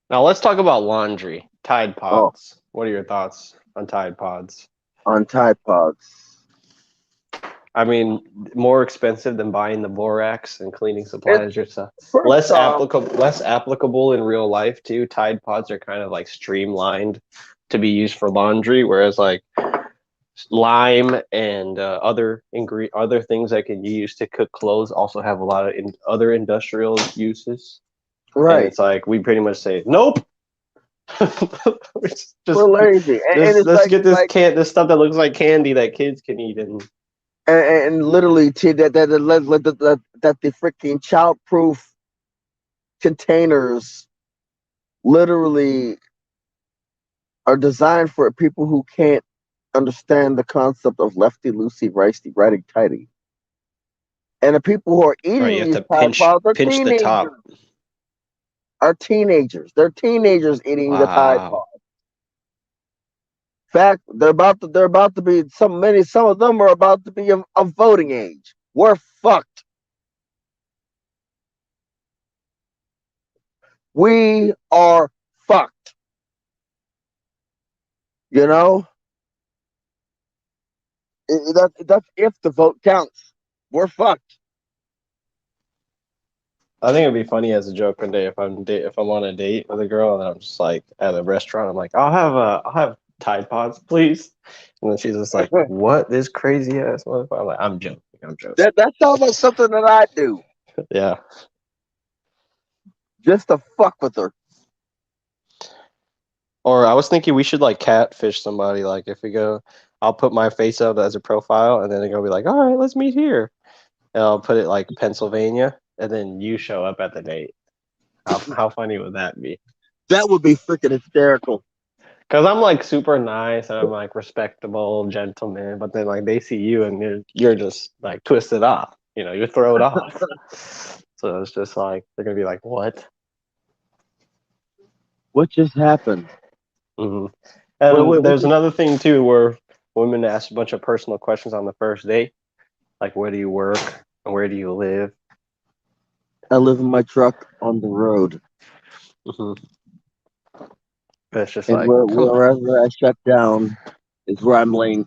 Now let's talk about laundry. Tide oh, Pods. What are your thoughts on Tide Pods? on Tide Pods. I mean, more expensive than buying the borax and cleaning It's supplies yourself. first off, Less applicable in real life too. Tide Pods are kind of like streamlined to be used for laundry, whereas like lime and other things that can use to cook clothes also have a lot of other industrial uses. And right. it's like we pretty much say nope. We're just lazy, and let's get this stuff that looks like candy that kids can eat. And and literally that the freaking childproof containers literally are designed for people who can't understand the concept of lefty loosey, righty tighty. And the people who are Right, you eating have these to Tide Pods are pinch the top. teenagers. Are teenagers. They're teenagers eating the Tide Wow. Pods. In fact, they're about to be some of them are about to be of voting age. We're fucked. We are fucked. You know? That's if the vote counts. We're fucked. I think it'd be funny as a joke one day if I'm on a date with a girl and I'm just like at a restaurant, I'm like, I'll have Tide Pods, please. And then she's just like, what? This crazy ass motherfucker. I'm like, I'm joking. I'm joking. That sounds like something that I do. Yeah. Just to fuck with her. Or I was thinking we should like catfish somebody. Like if we go, I'll put my face up as a profile, and then they're gonna be like, all right, let's meet here. And I'll put it like Pennsylvania, and then you show up at the date. How funny would that be? That would be freaking hysterical. Because I'm like super nice and I'm like respectable gentleman, but then like they see you and you're just like twisted off. You know, you're thrown off. So it's just like they're gonna be like, what? What just happened? Hmm. Wait, And what there's just, another thing too where women ask a bunch of personal questions on the first date, like where do you work, where do you live? I live in my truck on the road. Hmm. It's just And like, come on. wherever I shut down is where I'm laying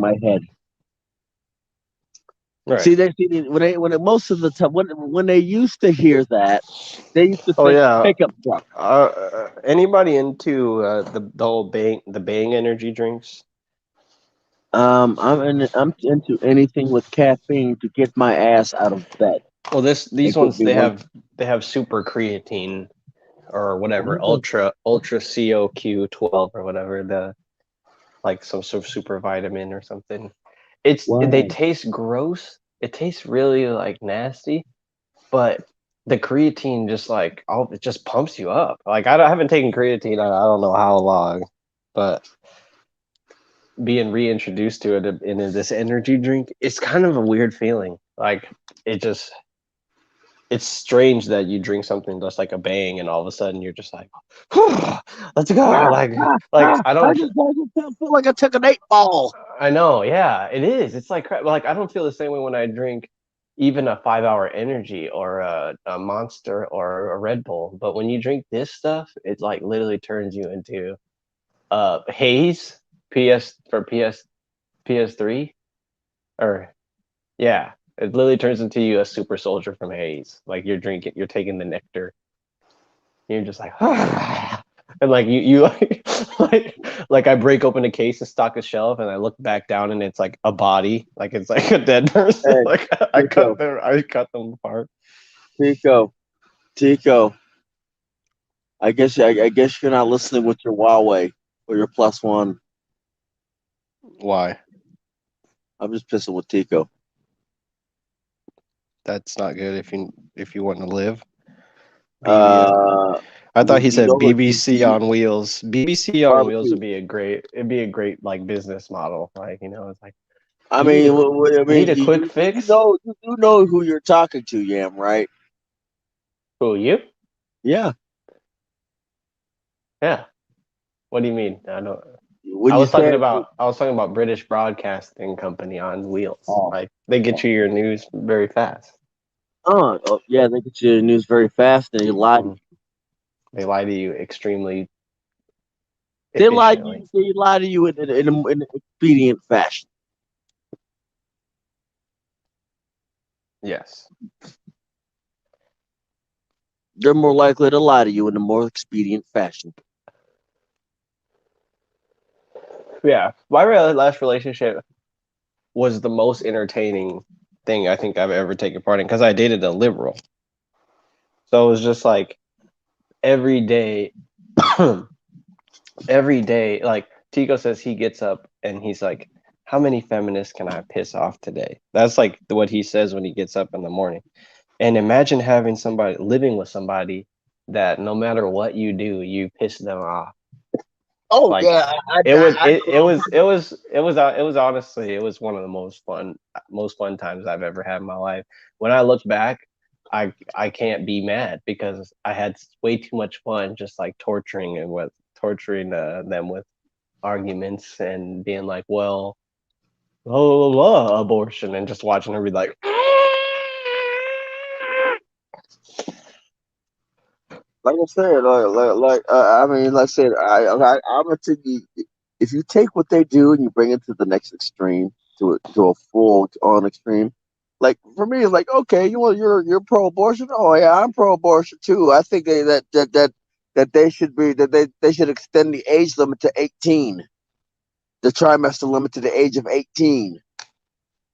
my head. Right. Most of the time when they used to hear that, they used to Oh think yeah. pickup truck. Anybody into the whole bang energy drinks? I'm into anything with caffeine to get my ass out of bed. Well, these It could ones be one. they have super creatine or whatever Why? ultra CoQ12 or whatever the like some sort of super vitamin or something. They Why? taste gross. It tastes really like nasty, but the creatine just like it just pumps you up. Like I haven't taken creatine I don't know how long, but being reintroduced to it in this energy drink, it's kind of a weird feeling. Like it just it's strange that you drink something that's like a bang and all of a sudden you're just like let's go I just feel like I took an 8 ball. I know, yeah, it is, it's like crap. Like I don't feel the same way when I drink even a 5 hour energy or a monster or a red bull, but when you drink this stuff it like literally turns you into haze ps3 or yeah, it literally turns into you a super soldier from haze. Like you're taking the nectar. You're just like, and like you like I break open a case and stock a shelf, and I look back down, and it's like a body, like it's like a dead person. Hey, Like Tico, I cut them apart. Tico, Tico. I guess you're not listening with your Huawei or your plus one. Why? I'm just pissing with Tico. That's not good if you want to live. BB. Uh, I thought he you said know what? BBC on wheels. BBC on wheels Barbecue. would be a great like business model. Like it's like I you need mean, a need a quick fix. you do know who you're talking to, Yam, right? Who you? Yeah. Yeah. What do you mean? I don't. When you said, I was talking about British Broadcasting Company on wheels. oh, Like they get you your news very fast. yeah, they get you the news very fast and they lie. Mhm. They lie to you extremely They lie to efficiently. you. They lie to you in an expedient fashion. Yes. They're more likely to lie to you in a more expedient fashion. Yeah. My last relationship was the most entertaining thing I think I've ever taken part in because I dated a liberal. So it was just like every day, every day, like Tico says he gets up and he's like, how many feminists can I piss off today? That's like what he says when he gets up in the morning. And imagine having somebody living with somebody that no matter what you do, you piss them off. Oh Like yeah, I it was honestly it was one of the most fun times I've ever had in my life. When I look back, I can't be mad because I had way too much fun just like torturing them with arguments and being like, well, blah, blah, blah, abortion, and just watching her be like, like I said, I mean, like I said, I'm gonna tell you, if you take what they do and you bring it to the next extreme, to a full on extreme, like for me, it's like okay, you're pro-abortion. Oh yeah, I'm pro-abortion too. I think that they should be they should extend the age limit to 18, the trimester limit to the age of 18.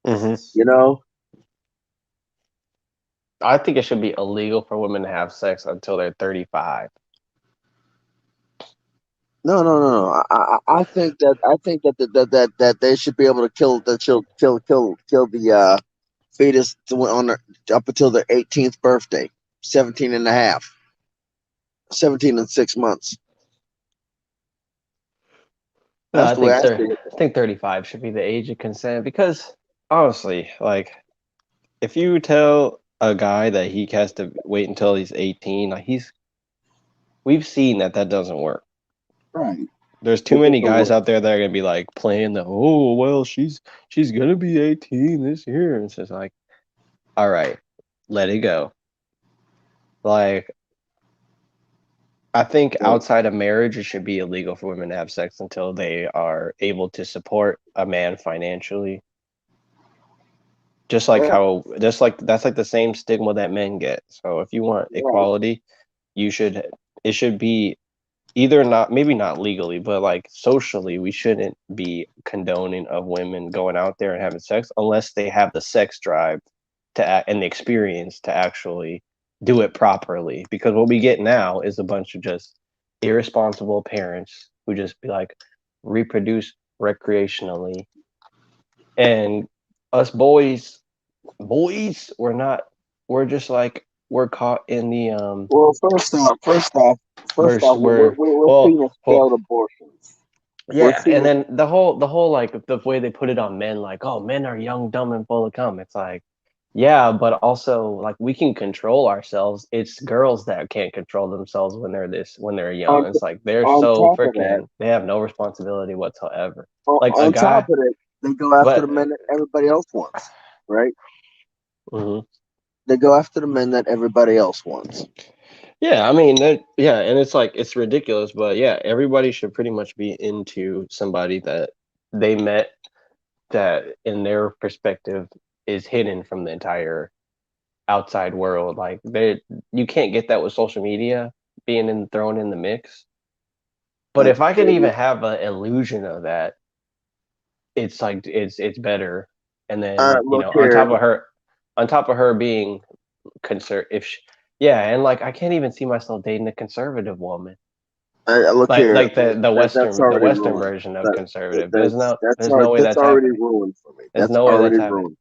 mm-hmm. You know, I think it should be illegal for women to have sex until they're 35. no. I think that they should be able to kill the fetus on their, up until their 18th birthday, 17 and a half, 17 and 6 months. No, That's the way I see it. I think 35 should be the age of consent because honestly, like if you tell a guy that he has to wait until he's 18, like we've seen that that doesn't work. Right. There's too It many doesn't guys work. out there that are gonna be like playing the oh well she's gonna be 18 this year. And it's just like, all right, let it go. Like I think Right. outside of marriage, it should be illegal for women to have sex until they are able to support a man financially. Yeah. Just like that's like the same stigma that men get. So if you want Right. equality, you should it should be either not maybe not legally, but like socially, we shouldn't be condoning of women going out there and having sex unless they have the sex drive and the experience to actually do it properly. Because what we get now is a bunch of just irresponsible parents who just be like reproduce recreationally, and us boys, we're just like we're caught in the Well, first off, we're well, seeing well scaled abortions. We're yeah, and seeing then the whole like the way they put it on men, like, oh, men are young, dumb, and full of cum. It's like, yeah, but also like we can control ourselves. It's girls that can't control themselves when they're young. on It's like they're on so top of that. freaking they have no responsibility whatsoever. Like a On top guy, of it, they go after but the men that everybody else wants. Right? mhm. They go after the men that everybody else wants. Yeah, I mean, yeah, and it's like it's ridiculous, but yeah, everybody should pretty much be into somebody that they met that in their perspective is hidden from the entire outside world. Like you can't get that with social media being thrown in the mix. But Like, if I can even have an illusion of that, it's like it's better. And then look here. on top of her being if she, yeah, and like I can't even see myself dating a conservative woman. Look here. Like That's the already Western ruined. version of That, conservative. There's no way that's that's already happening. ruined for me. There's That's no way that's already happening. ruined.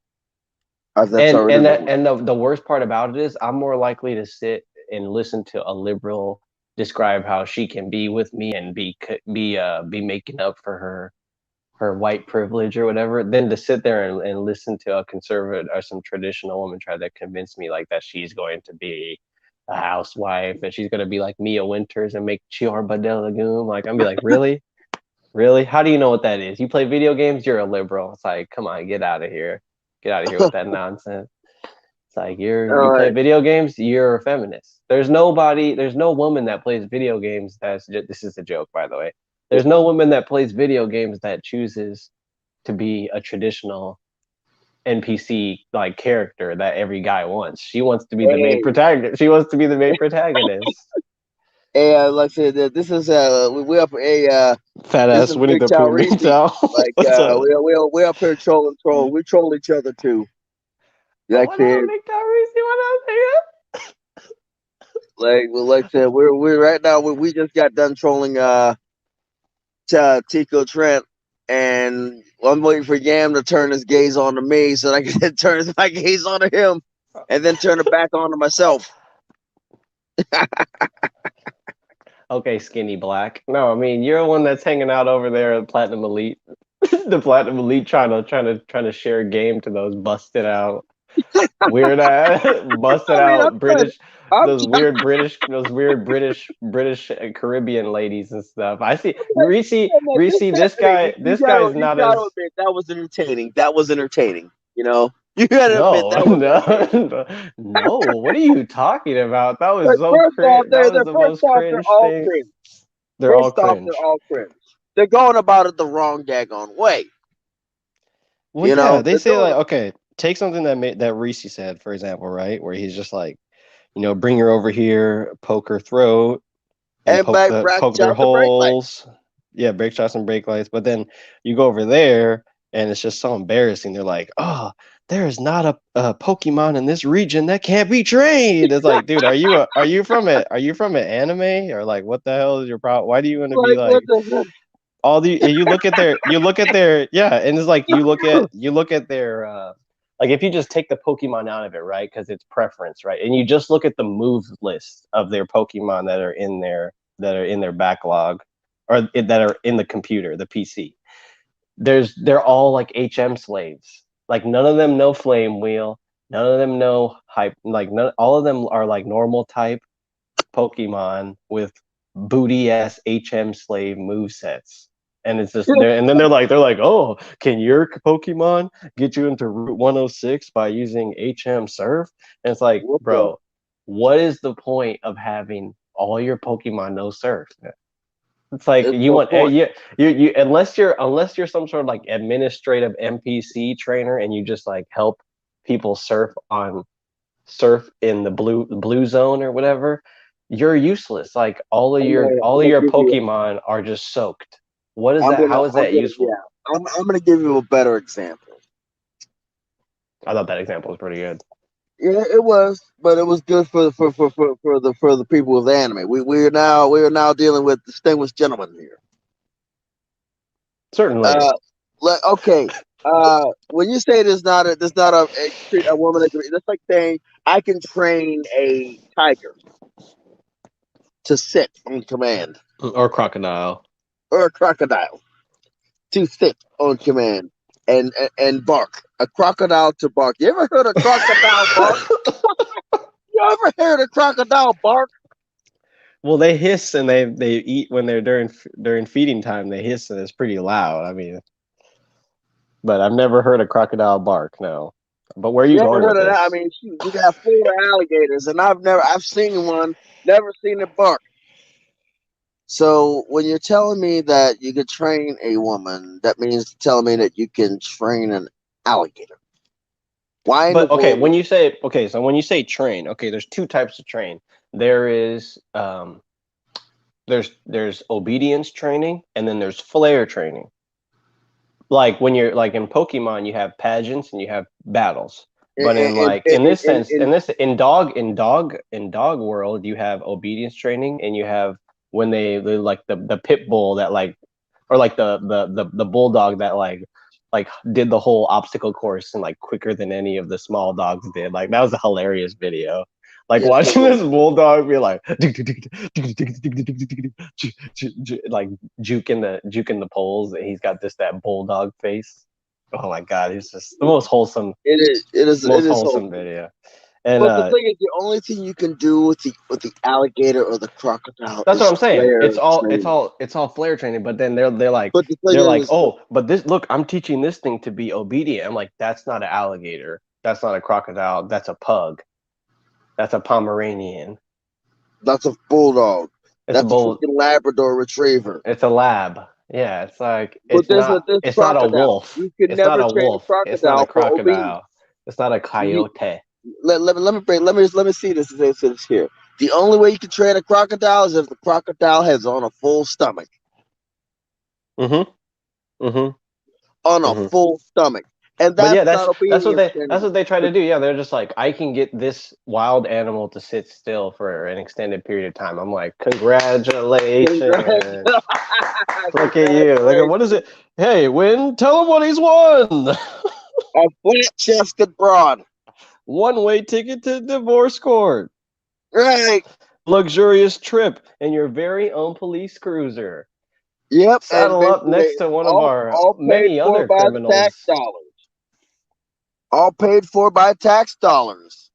That's already ruined. The worst part about it is I'm more likely to sit and listen to a liberal describe how she can be with me and be making up for her white privilege or whatever than to sit there and listen to a conservative or some traditional woman try to convince me like that she's going to be a housewife and she's going to be like Mia Winters and make Chiorba de Lagoon. Like I'm be like, really? Really? How do you know what that is? You play video games? You're a liberal. It's like, come on, get out of here. Get out of here with that nonsense. It's like you All play right. video games, you're a feminist. There's no woman that plays video games this is a joke, by the way. There's no woman that plays video games that chooses to be a traditional NPC like character that every guy wants. She wants to be the main Hey, protagonist. She wants to be the main protagonist. hey, like I said, this is we up Fat this ass is Winnie Big the Chow Pooh Reese. means out. Like What's up? we up here troll. We troll each other too. Like What I up, said, Victoria? What up, nigga? like I said, we're right now. We just got done trolling Tico Trent, and I'm waiting for Yam to turn his gaze on to me so that I can turn my gaze on to him, and then turn it back on to myself. Okay, skinny black. No, I mean you're the one that's hanging out over there at Platinum Elite. The Platinum Elite trying to share game to those busted out weird ass busted I mean, out British I'm those weird British Caribbean ladies and stuff. I see Reese this, Reese this hey, guy you this gotta guy's you not gotta as admit that was entertaining. That was entertaining. You know, you gotta admit no that was entertaining. no no what are you talking about? That was But so first off, cringe. That was the first most off, they're cringe all thing. cringe. They're all First off, they're cringe. all cringe. They're going about it the wrong daggone way. Well, You yeah, know, they they're say going. like, okay, take something that Reese said, for example, right, where he's just like, bring her over here, poke her throat, and And by Brad poke their shot the brake light. holes. Yeah, brake shots and brake lights. But then you go over there, and it's just so embarrassing. They're like, "Oh, there is not a Pokemon in this region that can't be trained." It's like, dude, are you from it? Are you from an anime or like what the hell is your problem? Why do you want to be Like what like the all the? And you look at their yeah, and it's like you look at their like if you just take the Pokemon out of it, right? Because it's preference, right? And you just look at the move list of their Pokemon that are in their backlog or that are in the computer, the PC. They're all like HM slaves. Like none of them know Flame Wheel. None of them know hype. Like all of them are like normal type Pokemon with booty ass HM slave move sets. And it's just there, and then they're like, oh, can your Pokemon get you into Route 106 by using HM Surf? And it's like, what the bro, what is the point of having all your Pokemon no Surf? It's like there's you no want point. you unless you're some sort of like administrative NPC trainer and you just like help people surf in the blue zone or whatever, you're useless. Like all of your all I'm of gonna your give you. Pokemon are just soaked. What is I'm that? gonna. How is I'm that gonna. useful? Yeah. I'm gonna give you a better example. I thought that example was pretty good. Yeah, it was, but it was good for the people with anime. We are now dealing with distinguished gentlemen here. Certainly. Uh, okay. When you say there's not a woman that that's like saying I can train a tiger to sit on command Or crocodile. or a crocodile to sit on command and bark. A crocodile to bark. You ever heard a crocodile bark? You ever heard a crocodile bark? Well, they hiss and they eat when they're during feeding time. They hiss and it's pretty loud. I mean, but I've never heard a crocodile bark. No. But where are you You ever going with heard of that? I this? mean, shoot, you got Florida alligators, and I've seen one, never seen it bark. So when you're telling me that you could train a woman, that means telling me that you can train an alligator. Why in the But okay, world? so when you say train, okay, there's two types of train. There is there's obedience training and then there's flare training. Like when you're like in Pokemon, you have pageants and you have battles. But in like in this sense, In in dog world, you have obedience training and you have when they like the pit bull that like or like the bulldog that like did the whole obstacle course and like quicker than any of the small dogs did. Like that was a hilarious video. Like yes, it watching was. this bulldog be like like juking the poles, and he's got that bulldog face. Oh my god, he's just the It most is wholesome wholesome. video. And But the thing is, the only thing you can do with the alligator or the crocodile that's what is I'm saying. flare It's training. all flare training, but then they're like But the thing they're like, is, oh, but this look, I'm teaching this thing to be obedient. I'm like, that's not an alligator. That's not a crocodile. That's a pug. That's a Pomeranian. that's a bulldog. It's a That's a bull. freaking Labrador Retriever. It's a lab. Yeah, it's like But it's not. this It's not a crocodile. wolf. You can It's not never a train a wolf. It's not a crocodile for obedience. crocodile. It's not a You, coyote. let me see this here. The only way you can train a crocodile is if the crocodile has on a full stomach. Mm-hmm. Mm-hmm. On a Mm-hmm. full stomach. And But yeah, that's that's not that's what obedience they try to do. Yeah, they're just like, I can get this wild animal to sit still for an extended period of time. I'm like, Congrats. congratulations. Look at you. Look at what is Congratulations. it? Hey, win, tell him what he's won. A flat chested broad. One way ticket to divorce court. Right. luxurious trip in your very own police cruiser. Yep, and Saddle up basically they next to one of all our all paid many for other by tax criminals. dollars. All paid for by tax dollars.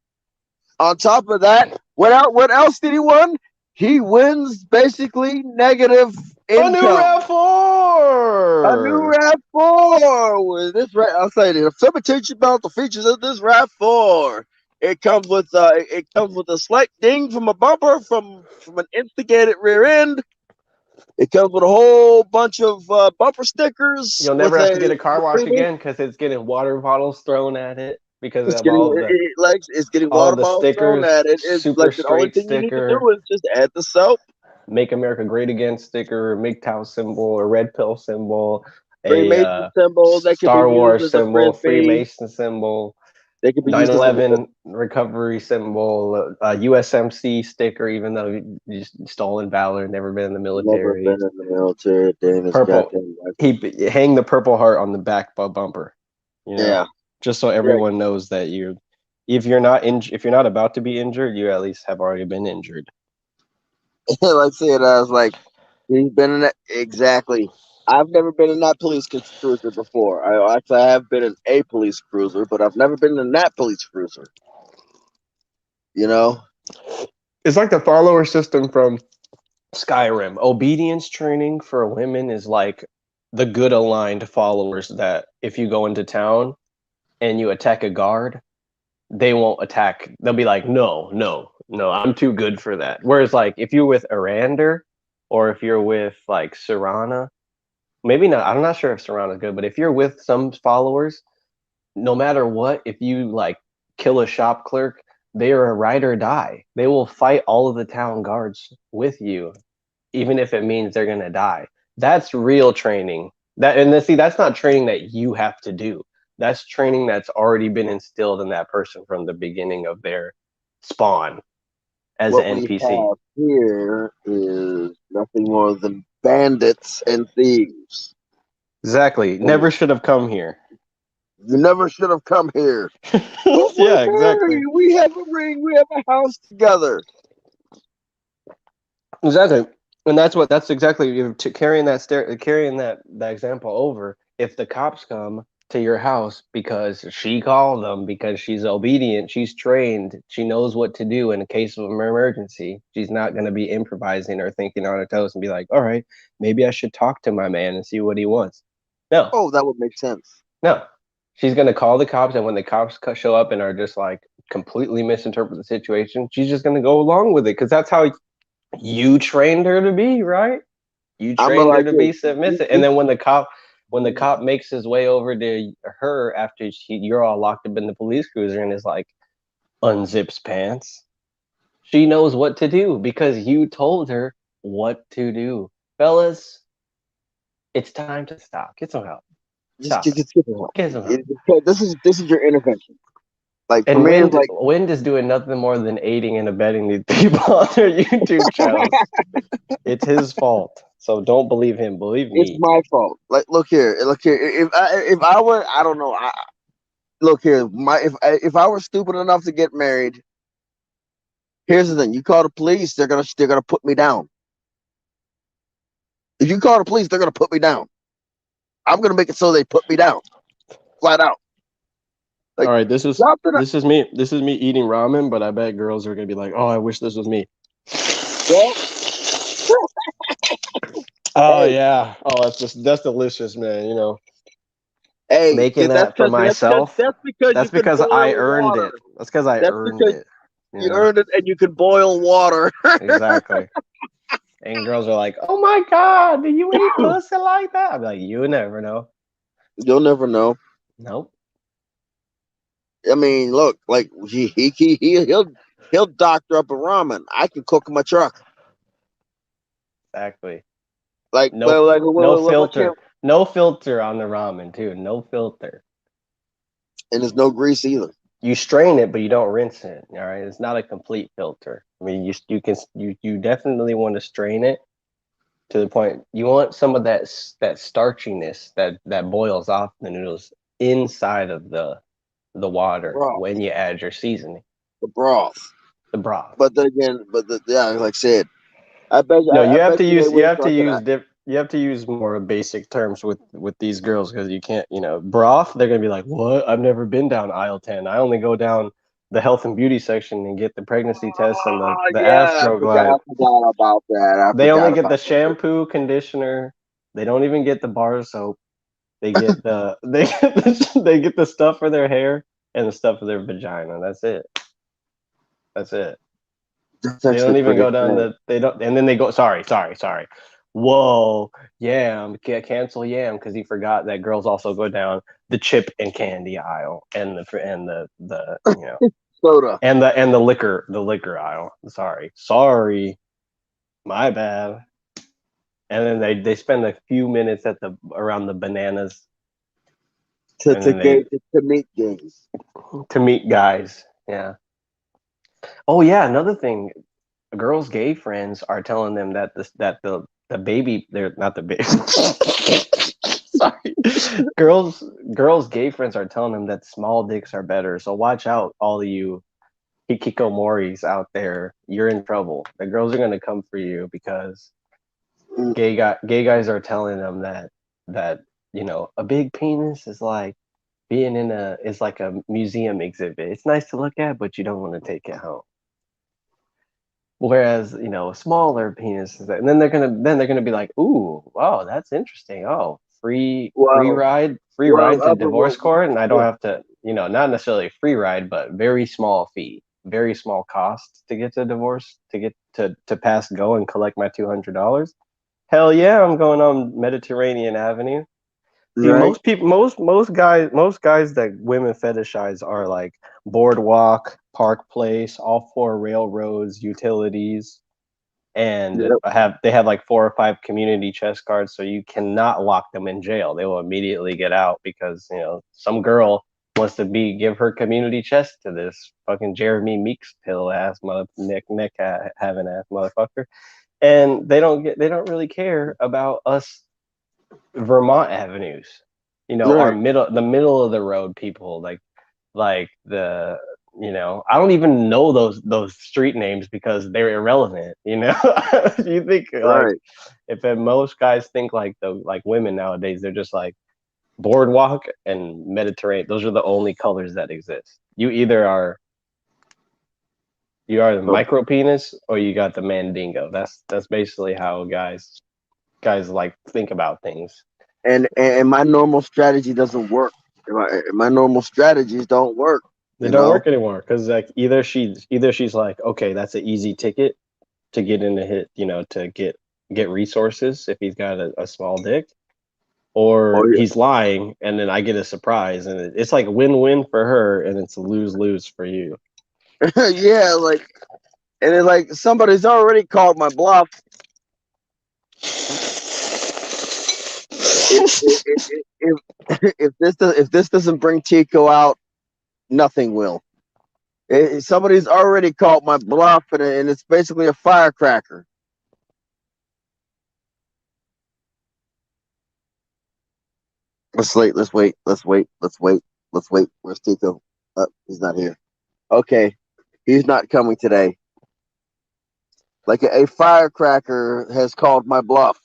On top of that, what else did he win? He wins basically negative A new income. A new RAV4! RAV4 with this. I'll say this. If somebody teach you about the features of this RAV4, it comes with a slight ding from a bumper from an instigated rear end. It comes with a whole bunch of bumper stickers You'll never with have a to get a car wash previous. again because it's getting water bottles thrown at it because It's of getting it's getting all water of the bottles thrown stickers, at it. It's super like the only straight thing you need to sticker, do is just add the soap, Make America Great Again sticker, MGTOW symbol, a red pill symbol, a Freemason symbol that can be Star used Wars as a symbol, frisbee. Freemason symbol, They can be Nine used as a Eleven recovery symbol, a USMC sticker, even though you stolen valor, never been in the never military. been in the military. Damn his Purple, goddamn life. hang the purple heart on the back bumper, Yeah, just so yeah. everyone knows that if you're not about to be injured, you at least have already been injured. Like I said, I was like, he's been in that exactly. I've never been in that police cruiser before. I have been in a police cruiser, but I've never been in that police cruiser. You know, It's like the follower system from Skyrim. Obedience training for women is like the good aligned followers that if you go into town and you attack a guard, they won't attack. They'll be like, no, no, no, I'm too good for that. Whereas, like, if you're with Arander or if you're with like Serana, maybe not, I'm not sure if Serana's good, but if you're with some followers, no matter what, if you like kill a shop clerk, they are a ride or die. They will fight all of the town guards with you even if it means they're gonna die. That's real training. See, that's not training that you have to do. That's training that's already been instilled in that person from the beginning of their spawn as what an we NPC. have here is nothing more than bandits and thieves. Exactly. And Never should have come here. you never should have come here. But we're Yeah, exactly. married. We have a ring. We have a house together. Exactly. And that's exactly carrying that example over. If the cops come to your house because she called them because she's obedient, she's trained, she knows what to do in a case of an emergency. She's not going to be improvising or thinking on her toes and be like, "All right, maybe I should talk to my man and see what he wants." No, Oh, that would make sense. no. She's going to call the cops, and when the cops show up and are just like completely misinterpret the situation, she's just going to go along with it because that's how you trained her to be, right? You I'm gonna trained her like to this. be submissive. And then when the cop makes his way over to her after you're all locked up in the police cruiser and is like unzips pants, she knows what to do because you told her what to do. Fellas, it's time to stop. Get some help. Stop it. Just get the help. Get some help. This is your intervention. Like for And me, it's Wind like Wind is doing nothing more than aiding and abetting these people on their YouTube channels. It's his fault. So don't believe him. Believe it's me. my fault. Like look here. If I were, I don't know. Look here. If I were stupid enough to get married, here's the thing. You call the police, they're gonna put me down. If you call the police, they're gonna put me down. I'm gonna make it so they put me down, flat out. All Like right, this is drop it. this is me. This is me eating ramen, but I bet girls are gonna be like, "Oh, I wish this was me." Well, Oh hey, yeah. Oh, that's delicious, man. hey, Making that's that for because myself. that's because you That's can because I boil earned water. it. That's because I That's earned because it. You you know earned it and you can boil water. exactly. And girls are like, "Oh my god, do you eat pussy like that?" I'm like, "You never know." You'll never know. Nope. I mean, look, like he'll doctor up a ramen. I can cook in my truck. Exactly. Like, No, look here, no filter on the ramen too. No filter. and there's no grease either. You strain it, but you don't rinse it. All right, it's not a complete filter. I mean, you definitely want to strain it to the point you want some of that starchiness that boils off the noodles inside of the water Broth, when you add your seasoning. the broth. The broth. But then again, yeah, like I said, No, I bet you they went fucking. you have to use more basic terms with these girls because you can't, broth. They're gonna be like, "What? I've never been down aisle 10. I only go down the health and beauty section and get the pregnancy test and Oh the yeah, Astroglide. I forgot about that. I They only forgot get the about that. shampoo, conditioner. They don't even get the bar soap. They get the they get the stuff for their hair and the stuff for their vagina. That's it. That's it. That's They actually don't even pretty go down cool. the they don't and then they go sorry. Whoa, Yam, can't cancel Yam because he forgot that girls also go down the chip and candy aisle and the Soda. and the liquor aisle. Sorry, my bad. And then they spend a few minutes at the around the bananas, to and to then they gauge to meet gays. to meet guys. Yeah. Oh yeah, another thing, girls' gay friends are telling them that the baby they're not the baby. Sorry, girls' gay friends are telling them that small dicks are better. So watch out, all of you hikikomoris out there. You're in trouble. The girls are gonna come for you because Mm, gay guys are telling them that a big penis is like being in a is like a museum exhibit. It's nice to look at, but you don't want to take it home. Whereas, smaller penises, and then they're gonna be like, "Ooh, wow, that's interesting. Oh, Well, free ride to divorce well, court, and I don't well, have to, not necessarily a free ride, but very small fee, very small cost to get to divorce, to get to pass go and collect my $200. Hell yeah, I'm going on Mediterranean Avenue. See, right, most guys that women fetishize are like boardwalk, park place, all four railroads, utilities, and yep, they have like 4 or 5 community chest guards, so you cannot lock them in jail. They will immediately get out because some girl wants to be give her community chest to this fucking Jeremy Meeks pill ass mother neck having ass motherfucker, and they don't really care about us Vermont avenues. Our right. middle of the road people like I don't even know those street names because they're irrelevant. You think like Right. if most guys think like the like women nowadays, they're just like boardwalk and Mediterranean. Those are the only colors that exist. You are the So, micro penis or you got the mandingo. That's basically how guys like think about things. and my normal strategy doesn't work. My normal strategies don't work. They You don't know. work anymore because like either she's like, okay, that's an easy ticket to get in the hit, to get resources if he's got a small dick, Oh or yeah. he's lying and then I get a surprise and it's like win-win for her and it's a lose-lose for you. Yeah. Like, and then like somebody's already called my bluff. If if this doesn't bring Tico out, nothing will. Somebody's already called my bluff, and it's basically a firecracker. Let's wait. Let's wait. Let's wait. Let's wait. Let's wait. Where's Tico? He's not here. Okay, he's not coming today. Like a firecracker has called my bluff.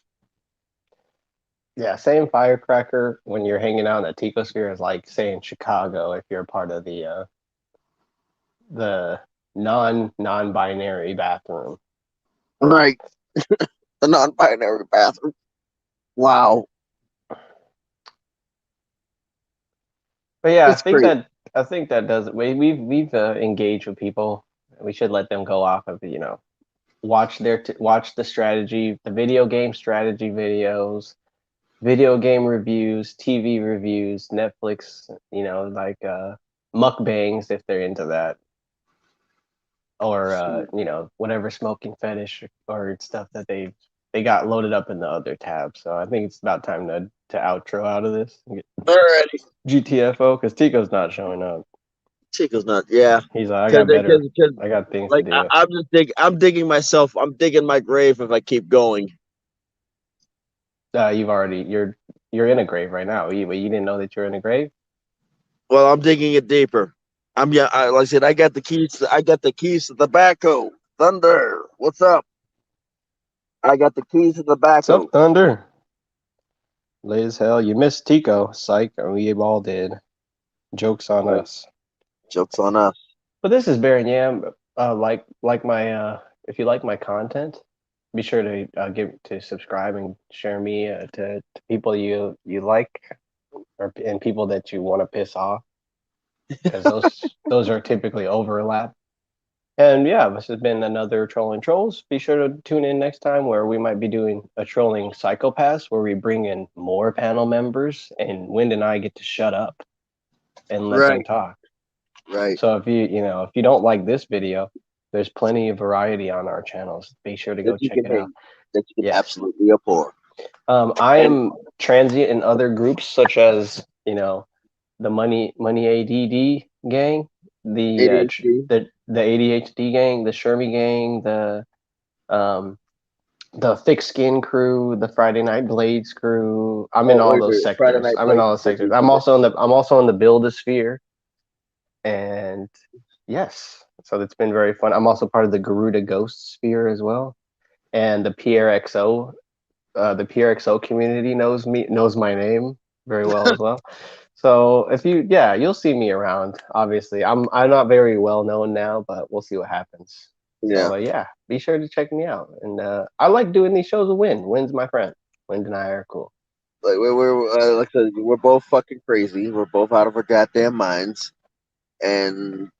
Yeah, same firecracker when you're hanging out in a Ticosphere is like saying Chicago if you're part of the non-binary bathroom. Right, the non-binary bathroom. Wow, But yeah, it's great. I think that does it. We've engaged with people. We should let them go off of watch the strategy, the video game strategy videos, video game reviews, TV reviews, Netflix, like mukbangs if they're into that, or whatever smoking fetish or stuff that they got loaded up in the other tab. So I think it's about time to outro out of this and get Alrighty, GTFO because Tico's not showing up. Chico's not. Yeah, He's like, because I got things to like do. I'm just I'm digging myself. I'm digging my grave if I keep going. You're in a grave right now. You didn't know that you're in a grave. Well, I'm digging it deeper. Like I said, I got the keys. I got the keys to the backhoe. Thunder, what's up? I got the keys to the What's up, backhoe. Thunder? Late as hell. You missed Tico. Psych. We all did. Joke's on Right. us. Jokes on us. But this is Baron Yam. Like my if you like my content, be sure to subscribe and share me to people you like and people that you want to piss off because those are typically overlap. And yeah, this has been another Trolling Trolls. Be sure to tune in next time where we might be doing a Trolling Psychopaths where we bring in more panel members and Wind and I get to shut up and let them Right, talk. right. So if you don't like this video, there's plenty of variety on our channels. Be sure to That go you check can it out. hate, that you can Yes. absolutely abhor. I And am transient in other groups such as, the Money ADD gang, ADHD. the ADHD gang, the Shermy gang, um the Thick Skin crew, the Friday Night Blades crew. I'm in Oh, all wait, those wait. Friday sectors. Night I'm in Blades all is the gonna sectors. be for this. I'm also in the Buildosphere, and yes, so it's been very fun. I'm also part of the Garuda Ghost Sphere as well, and the PRXO community knows my name very well as well. So you'll see me around. Obviously, I'm not very well known now, but we'll see what happens. Yeah. So yeah, be sure to check me out. And I like doing these shows with Win. Win's my friend. Win and I are cool. Like we're like I said, we're both fucking crazy. We're both out of our goddamn minds. And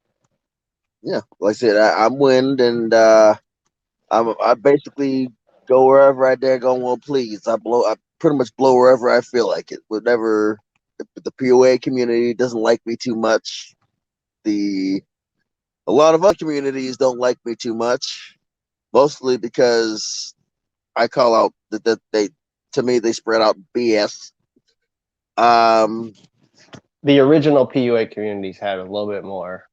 yeah, like I said, I'm Wind, and I basically go wherever I dare go and please. I pretty much blow wherever I feel like it. Whatever the POA community doesn't like me too much. The A lot of other communities don't like me too much, mostly because I call out that they to me they spread out BS. Um, The original PUA communities had a little bit more.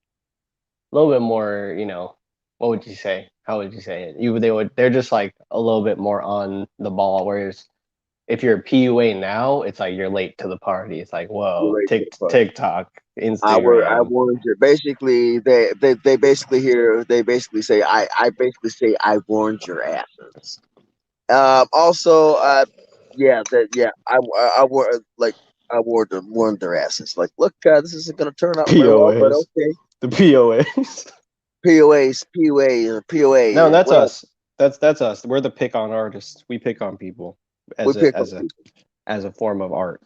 What would you say? How would you say it? They're just like a little bit more on the ball. Whereas if you're a PUA now, it's like you're late to the party. It's like, whoa, relate to the part. TikTok, I Instagram, warned you. Basically, they basically say I basically say I warned your asses. Also, yeah, I warned their asses. Like, look, this isn't gonna turn out real well, but POAs, okay. the POAs. No, POA. that's Well, us. That's us. We're the pick on artists. We pick on people we as a pick on as a people. as a form of art.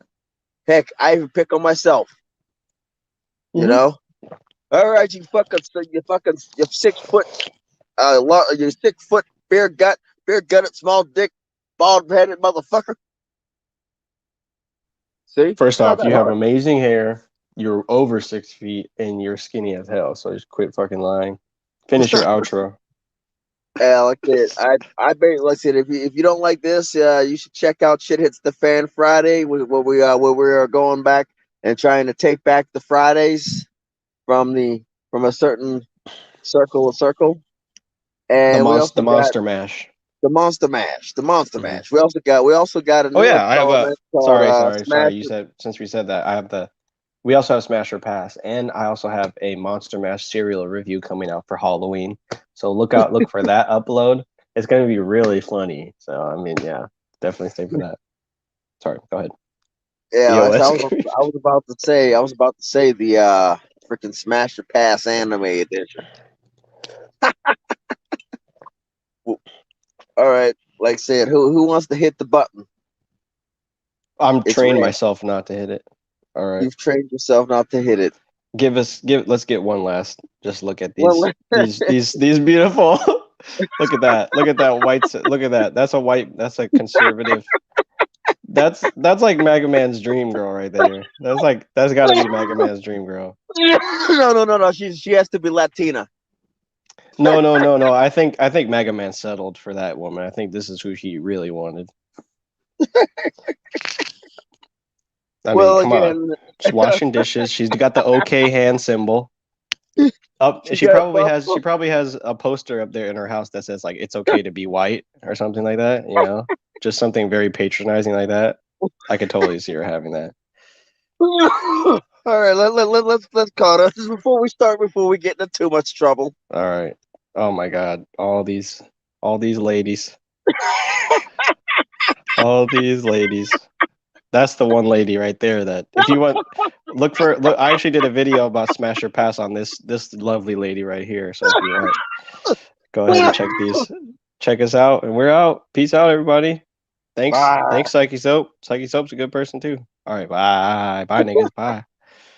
Heck, I even pick on myself. You Mm-hmm. know. All right, you 6 foot, you 6 foot beer gutted, small dick, bald headed motherfucker. See, it's First not off, that you have hard. amazing hair. You're over 6 feet and you're skinny as hell. So just quit fucking lying. Finish your outro. Like like I said, if you don't like this, you should check out Shit Hits the Fan Friday, where we are going back and trying to take back the Fridays from a certain circle. And we The also got monster mash. the Monster Mm-hmm. Mash. We also got a Oh new yeah, I have a. installment called Sorry. Smash. You said since we said that, I have the. We also have Smasher Pass, and I also have a Monster Mash cereal review coming out for Halloween. So look for that upload. It's gonna be really funny. So I mean, yeah, definitely stay for that. Sorry, go ahead. Yeah, like BOS. I was about to say the freaking Smasher Pass anime edition. All right, like I said, who wants to hit the button? I'm It's trained red. myself not to hit it. All right, You've trained yourself not to hit it. let's get one last. Just look at Well, these beautiful. Look at that white. Look at that. That's a white. That's a conservative. That's like Mega Man's dream girl right there. That's got to be Mega Man's dream girl. no. She has to be Latina. No. I think Mega Man settled for that woman. I think this is who he really wanted. I mean, Well, come on. again, She's washing dishes. She's got the OK hand symbol. Up, she got a buff. she probably has a poster up there in her house that says like it's okay to be white or something like that. Just something very patronizing like that. I could totally see her having that. All right, let's call it before we get into too much trouble. All right. Oh my God. All these ladies. All these ladies. That's the one lady right there that if you want look I actually did a video about smash or pass on this lovely lady right here. So if you want, go ahead and check us out and we're out. Peace out everybody. Thanks. Bye. Thanks Psyche Soap. Psyche Soap's a good person too. All right, bye. Bye niggas. Bye.